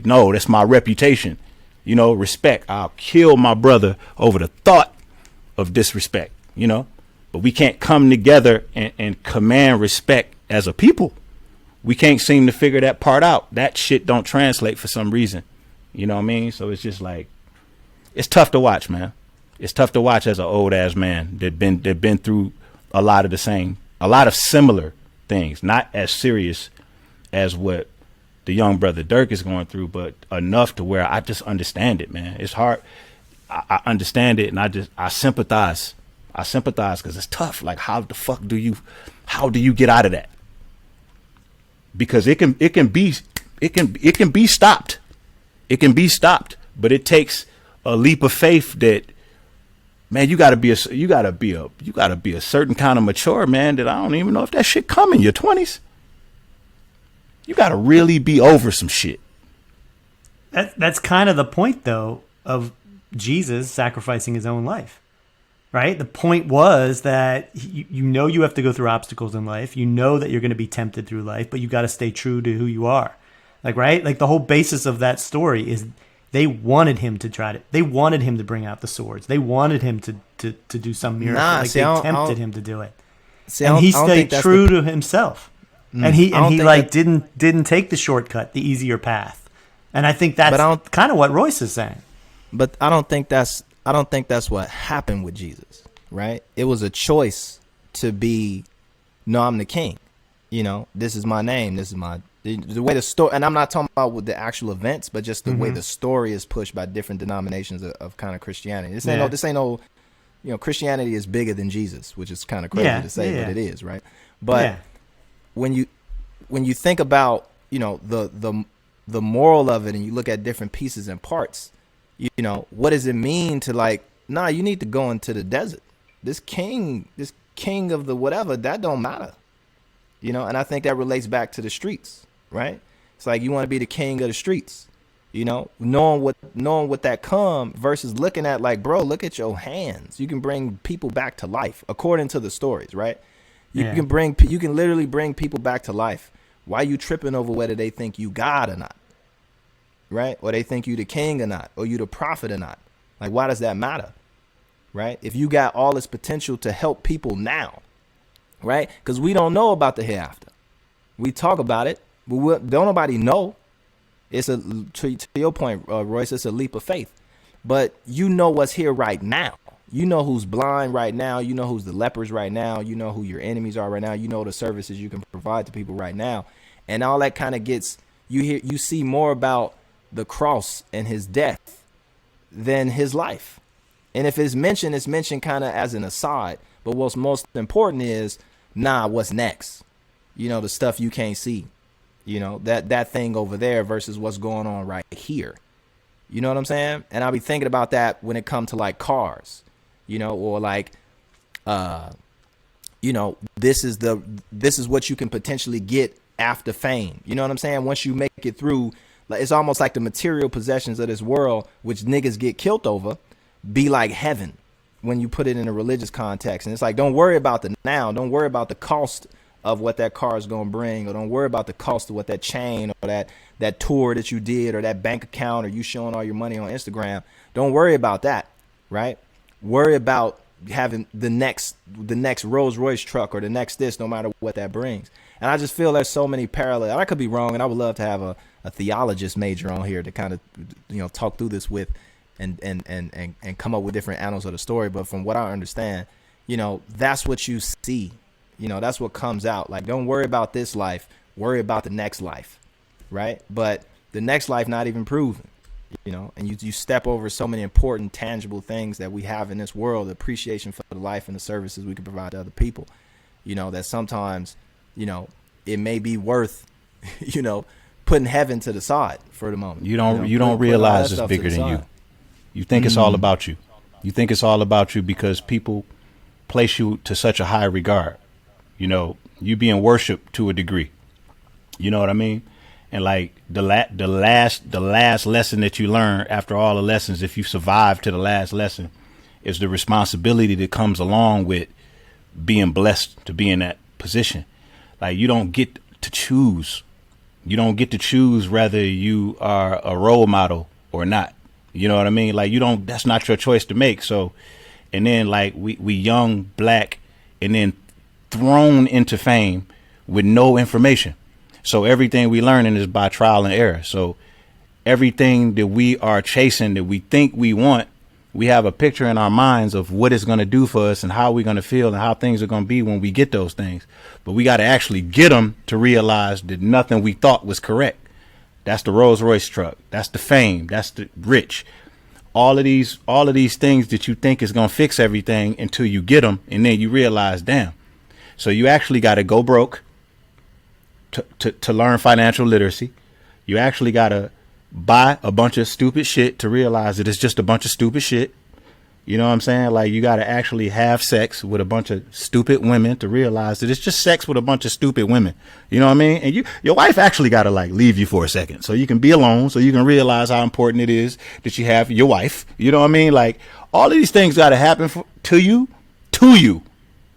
no, that's my reputation. You know, respect. I'll kill my brother over the thought of disrespect. You know, but we can't come together and command respect as a people. We can't seem to figure that part out. That shit don't translate for some reason. You know what I mean? So it's just like, it's tough to watch, man. It's tough to watch as an old ass man that been through a lot of similar things, not as serious as what the young brother Dirk is going through, but enough to where I just understand it, man. It's hard. I understand it, and I sympathize. I sympathize because it's tough. Like, how do you get out of that? Because it can be stopped. It can be stopped, but it takes a leap of faith that, man, you gotta be a certain kind of mature, man, that I don't even know if that shit come in your 20s. You gotta really be over some shit. That's kind of the point, though, of Jesus sacrificing his own life. Right? The point was that you know you have to go through obstacles in life. You know that you're going to be tempted through life, but you got to stay true to who you are. Like, right? Like the whole basis of that story is they wanted him to they wanted him to bring out the swords. They wanted him to do some miracle. They tempted him to do it. And he stayed true to himself. And he didn't take the shortcut, the easier path. And I think that's kind of what Royce is saying. But I don't think that's I don't think that's what happened with Jesus, right? It was a choice to be, no, I'm the king. You know, this is my name. This is the way the story, and I'm not talking about with the actual events, but just the way the story is pushed by different denominations of kind of Christianity. This ain't no, you know, Christianity is bigger than Jesus, which is kind of crazy to say, but it is, right? But when you think about, you know, the moral of it, and you look at different pieces and parts, you know, what does it mean to, like, nah, you need to go into the desert. This king of the whatever, that don't matter. You know, and I think that relates back to the streets, right? It's like you want to be the king of the streets, you know, knowing what that come versus looking at, like, bro, look at your hands. You can bring people back to life according to the stories, right? You can literally bring people back to life. Why you tripping over whether they think you God or not, right? Or they think you the king or not, or you the prophet or not. Like, why does that matter, right? If you got all this potential to help people now, right? Because we don't know about the hereafter. We talk about it, but don't nobody know. It's to your point, Royce, it's a leap of faith. But you know what's here right now. You know who's blind right now. You know who's the lepers right now. You know who your enemies are right now. You know the services you can provide to people right now. And all that kind of gets, you see more about the cross and his death than his life. And if it's mentioned kind of as an aside. But what's most important is, what's next? You know, the stuff you can't see. You know, that thing over there versus what's going on right here. You know what I'm saying? And I'll be thinking about that when it comes to, like, cars, you know, or like, you know, this is what you can potentially get after fame. You know what I'm saying? Once you make it through, like, it's almost like the material possessions of this world, which niggas get killed over, be like heaven when you put it in a religious context. And it's like, don't worry about the now. Don't worry about the cost of what that car is going to bring, or don't worry about the cost of what that chain or that tour that you did, or that bank account, or you showing all your money on Instagram. Don't worry about that, right? Worry about having the next Rolls Royce truck or the next this, no matter what that brings. And I just feel there's so many parallels. I could be wrong, and I would love to have a theologist major on here to kind of, you know, talk through this with and come up with different angles of the story. But from what I understand, you know, that's what you see. You know, that's what comes out. Like, don't worry about this life. Worry about the next life, right? But the next life not even proven, you know, and you step over so many important, tangible things that we have in this world, appreciation for the life and the services we can provide to other people, you know, that sometimes, you know, it may be worth, you know, putting heaven to the side for the moment. You don't realize it's bigger than you. You think it's all about you. You think it's all about you because people place you to such a high regard. You know, you being worshipped to a degree. You know what I mean? And like the last lesson that you learn after all the lessons, if you survive to the last lesson, is the responsibility that comes along with being blessed to be in that position. Like, you don't get to choose. You don't get to choose whether you are a role model or not. You know what I mean? Like, that's not your choice to make. So, and then like we young, black, and then thrown into fame with no information. So everything we learning is by trial and error. So everything that we are chasing, that we think we want, we have a picture in our minds of what it's going to do for us and how we're going to feel and how things are going to be when we get those things. But we got to actually get them to realize that nothing we thought was correct. That's the Rolls Royce truck. That's the fame. That's the rich. All of these things that you think is going to fix everything until you get them. And then you realize, damn. So you actually got to go broke to learn financial literacy. You actually got to buy a bunch of stupid shit to realize that it's just a bunch of stupid shit. You know what I'm saying? Like, you got to actually have sex with a bunch of stupid women to realize that it's just sex with a bunch of stupid women. You know what I mean? And your wife actually got to, like, leave you for a second so you can be alone, so you can realize how important it is that you have your wife. You know what I mean? Like, all of these things got to happen to you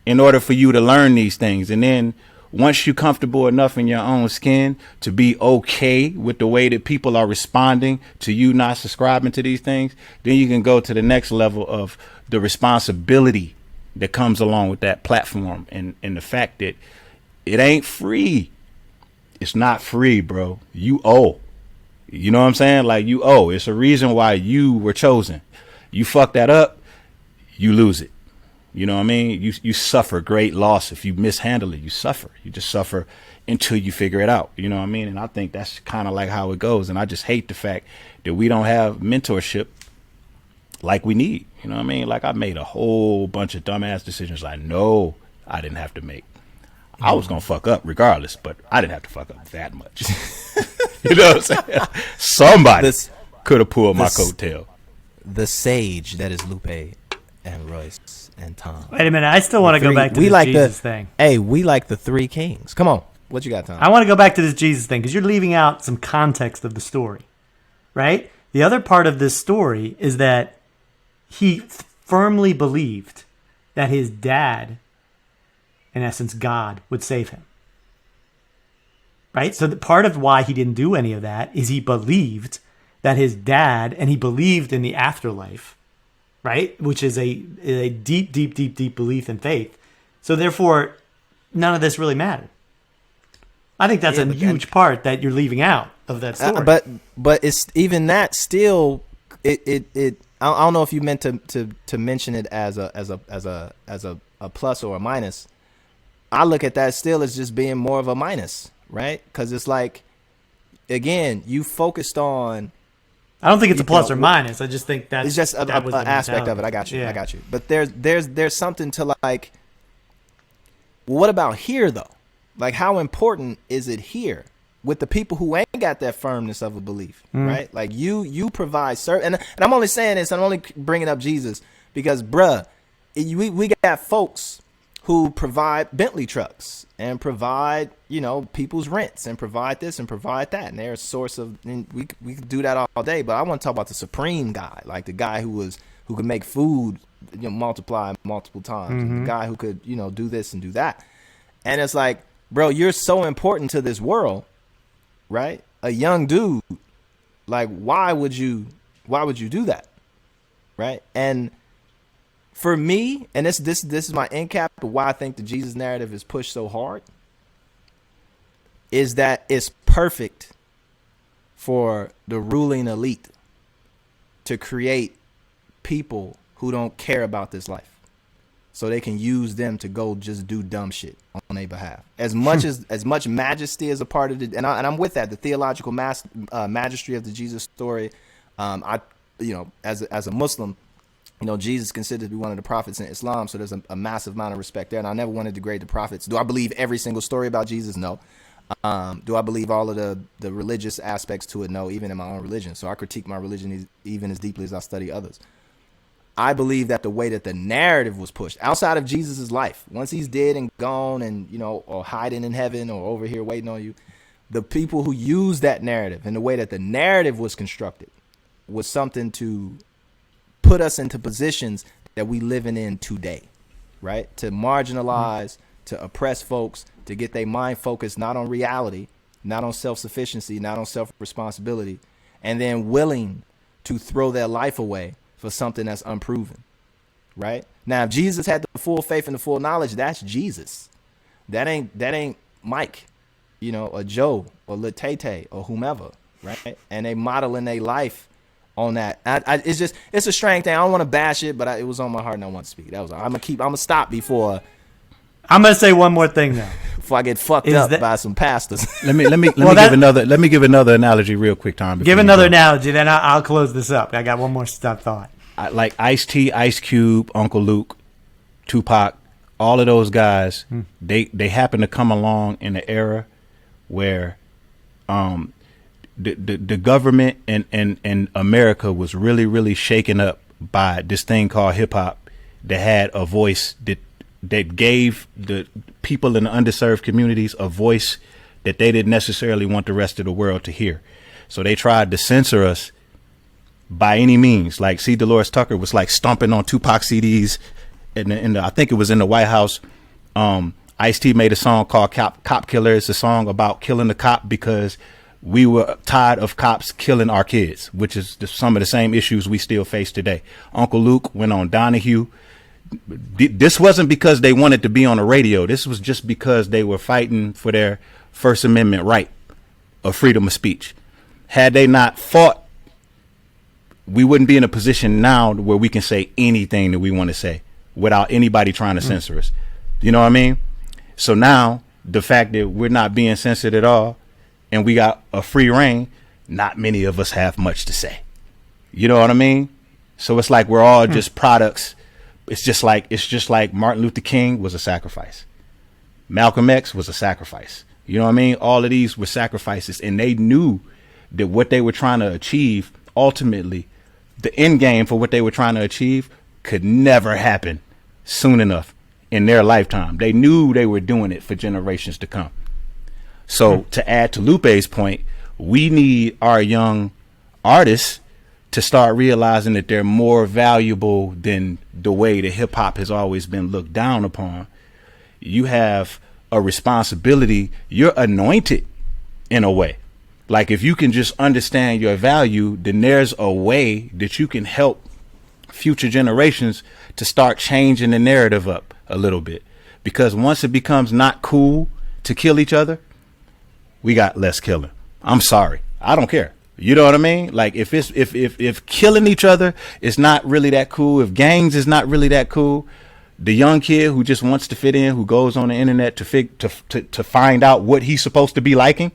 in order for you to learn these things. And then once you're comfortable enough in your own skin to be okay with the way that people are responding to you not subscribing to these things, then you can go to the next level of the responsibility that comes along with that platform, and the fact that it ain't free. It's not free, bro. You owe. You know what I'm saying? Like, you owe. It's a reason why you were chosen. You fuck that up, you lose it. You know what I mean? You suffer great loss if you mishandle it. You suffer. You just suffer until you figure it out. You know what I mean? And I think that's kind of like how it goes. And I just hate the fact that we don't have mentorship like we need. You know what I mean? Like, I made a whole bunch of dumbass decisions I know I didn't have to make. I was going to fuck up regardless, but I didn't have to fuck up that much. You know what I'm saying? Somebody could have pulled my coattail. The sage that is Lupe and Royce and Tom. Wait a minute. I still want to go back to this Jesus thing. Hey, we like the three kings. Come on. What you got, Tom? I want to go back to this Jesus thing because you're leaving out some context of the story, right? The other part of this story is that he firmly believed that his dad, in essence, God, would save him. Right? So the part of why he didn't do any of that is he believed that his dad, and he believed in the afterlife, right? Which is a deep, deep, deep, deep belief in faith. So therefore, none of this really mattered. I think that's a huge part that you're leaving out of that story. But it's even that still it I don't know if you meant to mention it as a plus or a minus. I look at that still as just being more of a minus, right? Because it's like, again, you focused on. I don't think it's a plus or minus. I just think that's it's just an aspect of it. I got you. Yeah. I got you. But there's something to like. Well, what about here though? Like, how important is it here with the people who ain't got that firmness of a belief, right? Like you provide certain, and I'm only saying this. I'm only bringing up Jesus because, bruh, we got folks who provide Bentley trucks and provide, people's rents and provide this and provide that. And they're a source of, and we could do that all day, but I want to talk about the supreme guy, like the guy who could make food, multiply multiple times. The guy who could, do this and do that. And it's like, bro, you're so important to this world, right? A young dude, like, why would you do that? Right? And for me, and this is my end cap of why I think the Jesus narrative is pushed so hard, is that it's perfect for the ruling elite to create people who don't care about this life, so they can use them to go just do dumb shit on their behalf. As much majesty as a part of it, and I'm with that. The theological majesty of the Jesus story. As a Muslim, Jesus considered to be one of the prophets in Islam, so there's a massive amount of respect there. And I never want to degrade the prophets. Do I believe every single story about Jesus? No. Do I believe all of the religious aspects to it? No, even in my own religion. So I critique my religion even as deeply as I study others. I believe that the way that the narrative was pushed outside of Jesus's life, once he's dead and gone and, or hiding in heaven or over here waiting on you, the people who use that narrative and the way that the narrative was constructed was something to put us into positions that we living in today, right? To marginalize, to oppress folks, to get their mind focused not on reality, not on self-sufficiency, not on self-responsibility, and then willing to throw their life away for something that's unproven, right? Now, if Jesus had the full faith and the full knowledge, that's Jesus. That ain't Mike, or Joe or Lil Tay or whomever, right? And they modeling their life on that. It's a strange thing. I don't want to bash it, but it was on my heart and I want to speak. That was all. I'm gonna stop before. I'm gonna say one more thing though. Before I get fucked up by some pastors. Let me give another analogy real quick, Tom. Give another analogy, then I'll close this up. I got one more thought. Like Ice-T, Ice Cube, Uncle Luke, Tupac, all of those guys, they happen to come along in an era where the government and America was really, really shaken up by this thing called hip hop that had a voice that gave the people in the underserved communities a voice that they didn't necessarily want the rest of the world to hear. So they tried to censor us by any means. Like, C. Dolores Tucker was like stomping on Tupac CDs, and I think it was in the White House. Ice-T made a song called Cop Killer. It's a song about killing the cop because we were tired of cops killing our kids, which is some of the same issues we still face today. Uncle Luke went on Donahue. This wasn't because they wanted to be on the radio. This was just because they were fighting for their First Amendment right of freedom of speech. Had they not fought we wouldn't be in a position now where we can say anything that we want to say without anybody trying to censor us. You know what I mean? So now the fact that we're not being censored at all and we got a free reign, not many of us have much to say. You know what I mean? So it's like we're all just products. It's just like Martin Luther King was a sacrifice. Malcolm X was a sacrifice. You know what I mean? All of these were sacrifices, and they knew that what they were trying to achieve, ultimately, the end game for what they were trying to achieve could never happen soon enough in their lifetime. They knew they were doing it for generations to come. So to add to Lupe's point, we need our young artists to start realizing that they're more valuable than the way that hip hop has always been looked down upon. You have a responsibility. You're anointed in a way. Like if you can just understand your value, then there's a way that you can help future generations to start changing the narrative up a little bit. Because once it becomes not cool to kill each other, we got less killing. I'm sorry. I don't care. You know what I mean? Like if killing each other is not really that cool, if gangs is not really that cool, the young kid who just wants to fit in, who goes on the internet to find out what he's supposed to be liking,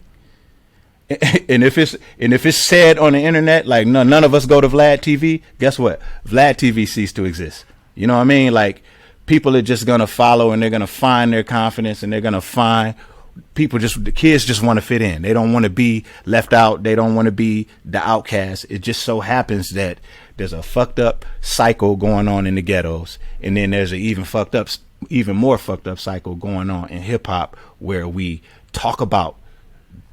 and if it's said on the internet like none of us go to Vlad TV, guess what? Vlad TV ceased to exist. You know what I mean? Like people are just gonna follow and they're gonna find their confidence and they're gonna find the kids just want to fit in. They don't want to be left out. They don't want to be the outcast. It just so happens that there's a fucked up cycle going on in the ghettos. And then there's an even more fucked up cycle going on in hip hop where we talk about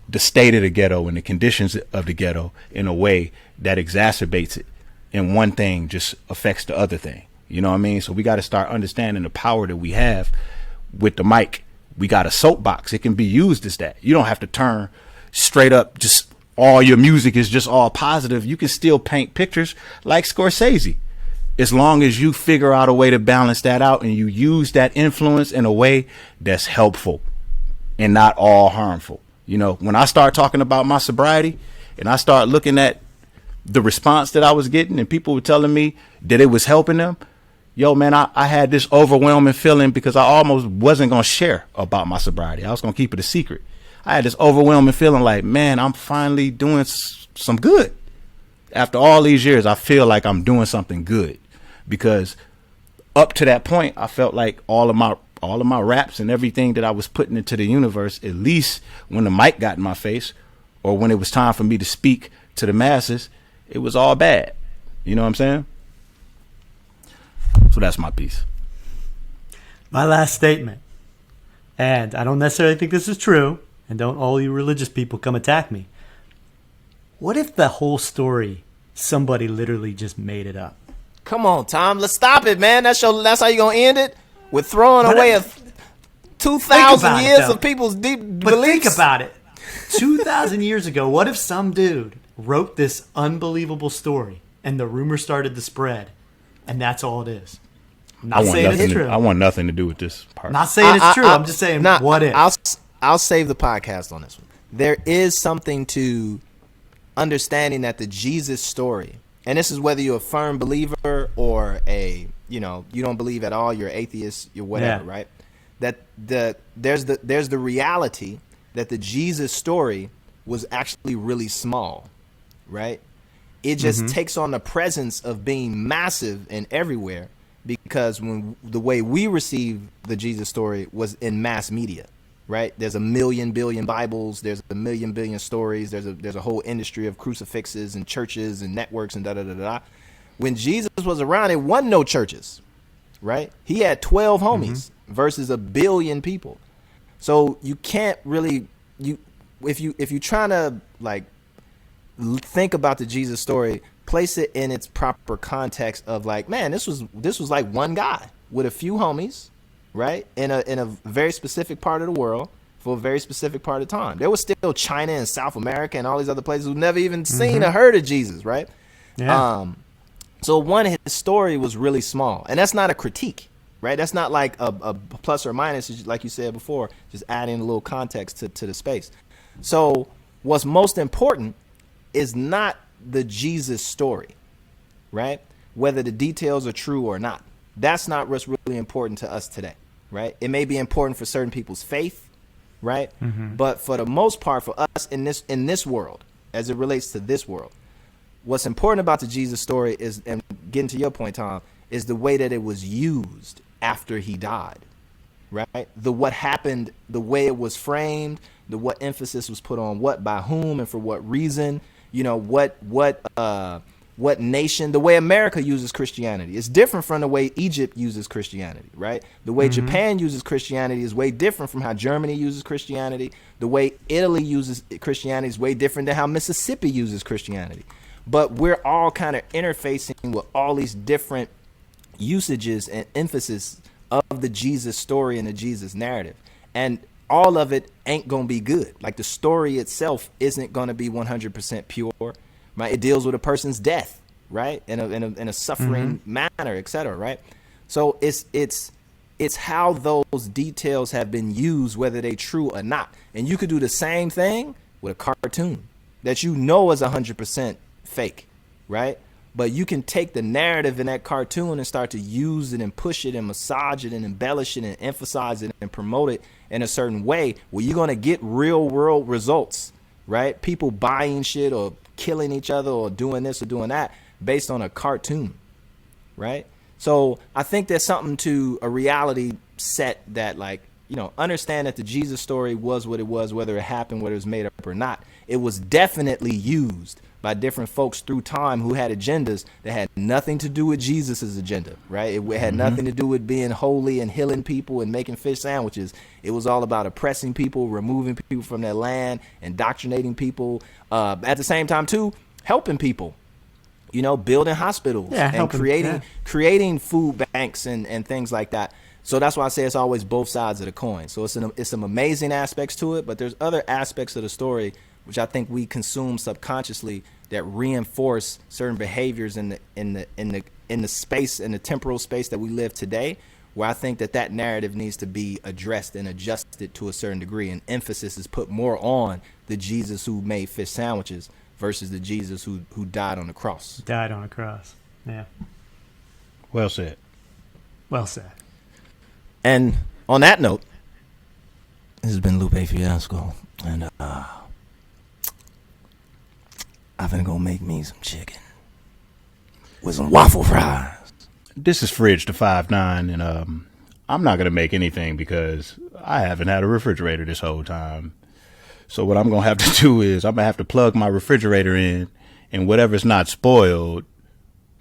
the state of the ghetto and the conditions of the ghetto in a way that exacerbates it. And one thing just affects the other thing. You know what I mean? So we got to start understanding the power that we have with the mic. We got a soapbox. It can be used as that. You don't have to turn straight up, just all your music is just all positive. You can still paint pictures like Scorsese, as long as you figure out a way to balance that out and you use that influence in a way that's helpful and not all harmful. You know, when I start talking about my sobriety and I start looking at the response that I was getting and people were telling me that it was helping them, yo, man, I had this overwhelming feeling because I almost wasn't going to share about my sobriety. I was going to keep it a secret. I had this overwhelming feeling like, man, I'm finally doing some good. After all these years, I feel like I'm doing something good because up to that point, I felt like all of my raps and everything that I was putting into the universe, at least when the mic got in my face or when it was time for me to speak to the masses, it was all bad. You know what I'm saying? So that's my piece. My last statement, and I don't necessarily think this is true, and don't all you religious people come attack me. What if the whole story, somebody literally just made it up? Come on, Tom. Let's stop it, man. That's how you gonna end it? With throwing away 2,000 years of people's deep beliefs? Think about it. 2,000 years ago, what if some dude wrote this unbelievable story and the rumor started to spread? And that's all it is. I'm not saying it's true. I want nothing to do with this part. Not saying it's true. I'm just saying what if. I'll save the podcast on this one. There is something to understanding that the Jesus story, and this is whether you're a firm believer or you don't believe at all, you're atheist, you're whatever, right? That there's the reality that the Jesus story was actually really small, right? It just takes on the presence of being massive and everywhere because when the way we receive the Jesus story was in mass media, right? There's a million billion Bibles. There's a million billion stories. There's a whole industry of crucifixes and churches and networks and da-da-da-da. When Jesus was around, it wasn't no churches, right? He had 12 homies versus 1 billion people. So you can't really, if you're trying to like think about the Jesus story, place it in its proper context of like, man, this was like one guy with a few homies, right? In a very specific part of the world for a very specific part of time. There was still China and South America and all these other places who never even seen or heard of Jesus, right? Yeah. So his story was really small, and that's not a critique, right? That's not like a plus or minus, like you said before, just adding a little context to the space. So what's most important is not the Jesus story, right? Whether the details are true or not. That's not what's really important to us today, right? It may be important for certain people's faith, right? But for the most part, for us in this world, as it relates to this world, what's important about the Jesus story is, and getting to your point, Tom, is the way that it was used after he died, right? What happened, the way it was framed, what emphasis was put on what, by whom, and for what reason, you know, what nation, the way America uses Christianity is different from the way Egypt uses Christianity, right? The way Japan uses Christianity is way different from how Germany uses Christianity. The way Italy uses Christianity is way different than how Mississippi uses Christianity. But we're all kind of interfacing with all these different usages and emphasis of the Jesus story and the Jesus narrative. And all of it ain't going to be good. Like the story itself isn't going to be 100% pure, right? It deals with a person's death, right? In a suffering manner, etc., right? So it's how those details have been used, whether they true or not. And you could do the same thing with a cartoon that you know is 100% fake, right? But you can take the narrative in that cartoon and start to use it and push it and massage it and embellish it and emphasize it and promote it in a certain way where you're going to get real world results, right? People buying shit or killing each other or doing this or doing that based on a cartoon, right? So I think there's something to a reality set that, like, you know, understand that the Jesus story was what it was, whether it happened, whether it was made up or not. It was definitely used by different folks through time who had agendas that had nothing to do with Jesus's agenda, right? It had nothing to do with being holy and healing people and making fish sandwiches. It was all about oppressing people, removing people from their land, indoctrinating people. At the same time, too, helping people, you know, building hospitals and creating food banks and things like that. So that's why I say it's always both sides of the coin. So it's some amazing aspects to it, but there's other aspects of the story which I think we consume subconsciously that reinforce certain behaviors in the space, in the temporal space that we live today, where I think that narrative needs to be addressed and adjusted to a certain degree, and emphasis is put more on the Jesus who made fish sandwiches versus the Jesus who died on the cross. Died on a cross. Yeah. Well said. Well said. And on that note, this has been Lupe Fiasco, and I'm finna go make me some chicken with some waffle fries. This is Fridge da Fridge9, and I'm not gonna make anything because I haven't had a refrigerator this whole time. So what I'm gonna have to do is I'm gonna have to plug my refrigerator in, and whatever's not spoiled,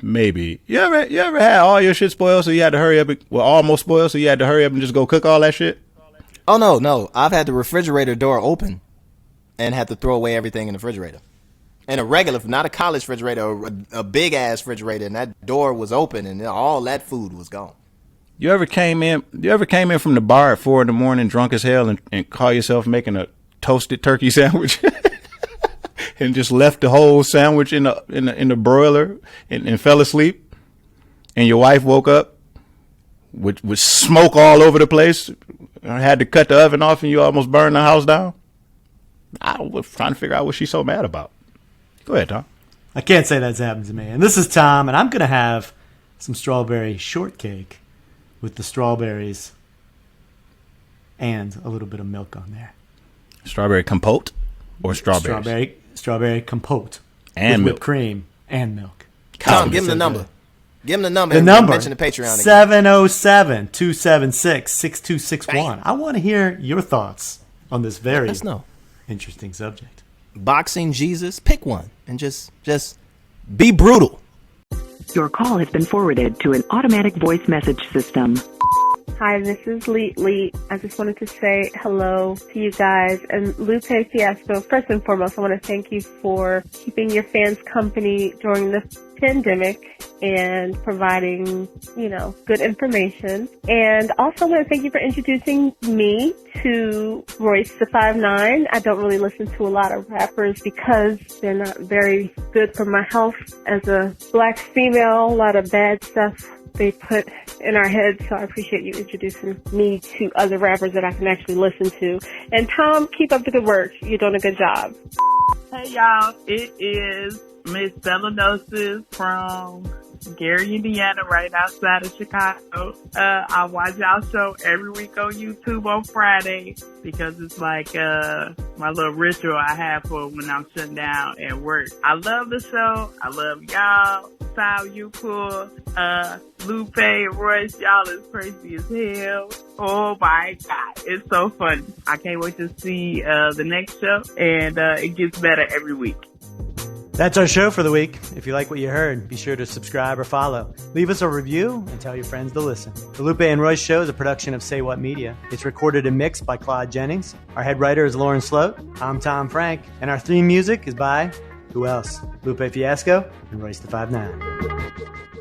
maybe you ever had all your shit spoiled, so you had to hurry up, almost spoiled, so you had to hurry up and just go cook all that shit? Oh no, I've had the refrigerator door open and had to throw away everything in the refrigerator. And a regular, not a college refrigerator, a big ass refrigerator, and that door was open, and all that food was gone. You ever came in from the bar at 4 a.m. drunk as hell and call yourself making a toasted turkey sandwich and just left the whole sandwich in the broiler and fell asleep, and your wife woke up with smoke all over the place, had to cut the oven off, and you almost burned the house down? I was trying to figure out what she's so mad about. Go ahead, Tom. I can't say that's happened to me. And this is Tom, and I'm going to have some strawberry shortcake with the strawberries and a little bit of milk on there. Strawberry compote or strawberries? Strawberry compote. And with milk. Whipped cream and milk. Tom, give him the number. Give him the number. The number. Mention the Patreon again. 707-276-6261. I want to hear your thoughts on this very interesting subject. Boxing Jesus, pick one and just be brutal. Your call has been forwarded to an automatic voice message system. Hi, this is Lee. I just wanted to say hello to you guys. And Lupe Fiasco, first and foremost, I want to thank you for keeping your fans company during the pandemic and providing, good information. And also I want to thank you for introducing me to Royce da Fridge9. I don't really listen to a lot of rappers because they're not very good for my health as a black female. A lot of bad stuff they put in our heads, so I appreciate you introducing me to other rappers that I can actually listen to. And Tom, keep up the good work. You're doing a good job. Hey y'all, it is Miss Selenosis from Gary, Indiana, right outside of Chicago. I watch y'all show every week on YouTube on Friday because it's like my little ritual I have for when I'm shutting down at work. I love the show. I love y'all. Sal, you cool. Lupe and Royce, y'all is crazy as hell. Oh my God, it's so funny. I can't wait to see the next show, and it gets better every week. That's our show for the week. If you like what you heard, be sure to subscribe or follow. Leave us a review and tell your friends to listen. The Lupe and Royce Show is a production of Say What Media. It's recorded and mixed by Claude Jennings. Our head writer is Lauren Sloat. I'm Tom Frank. And our theme music is by, who else? Lupe Fiasco and Royce da Fridge9.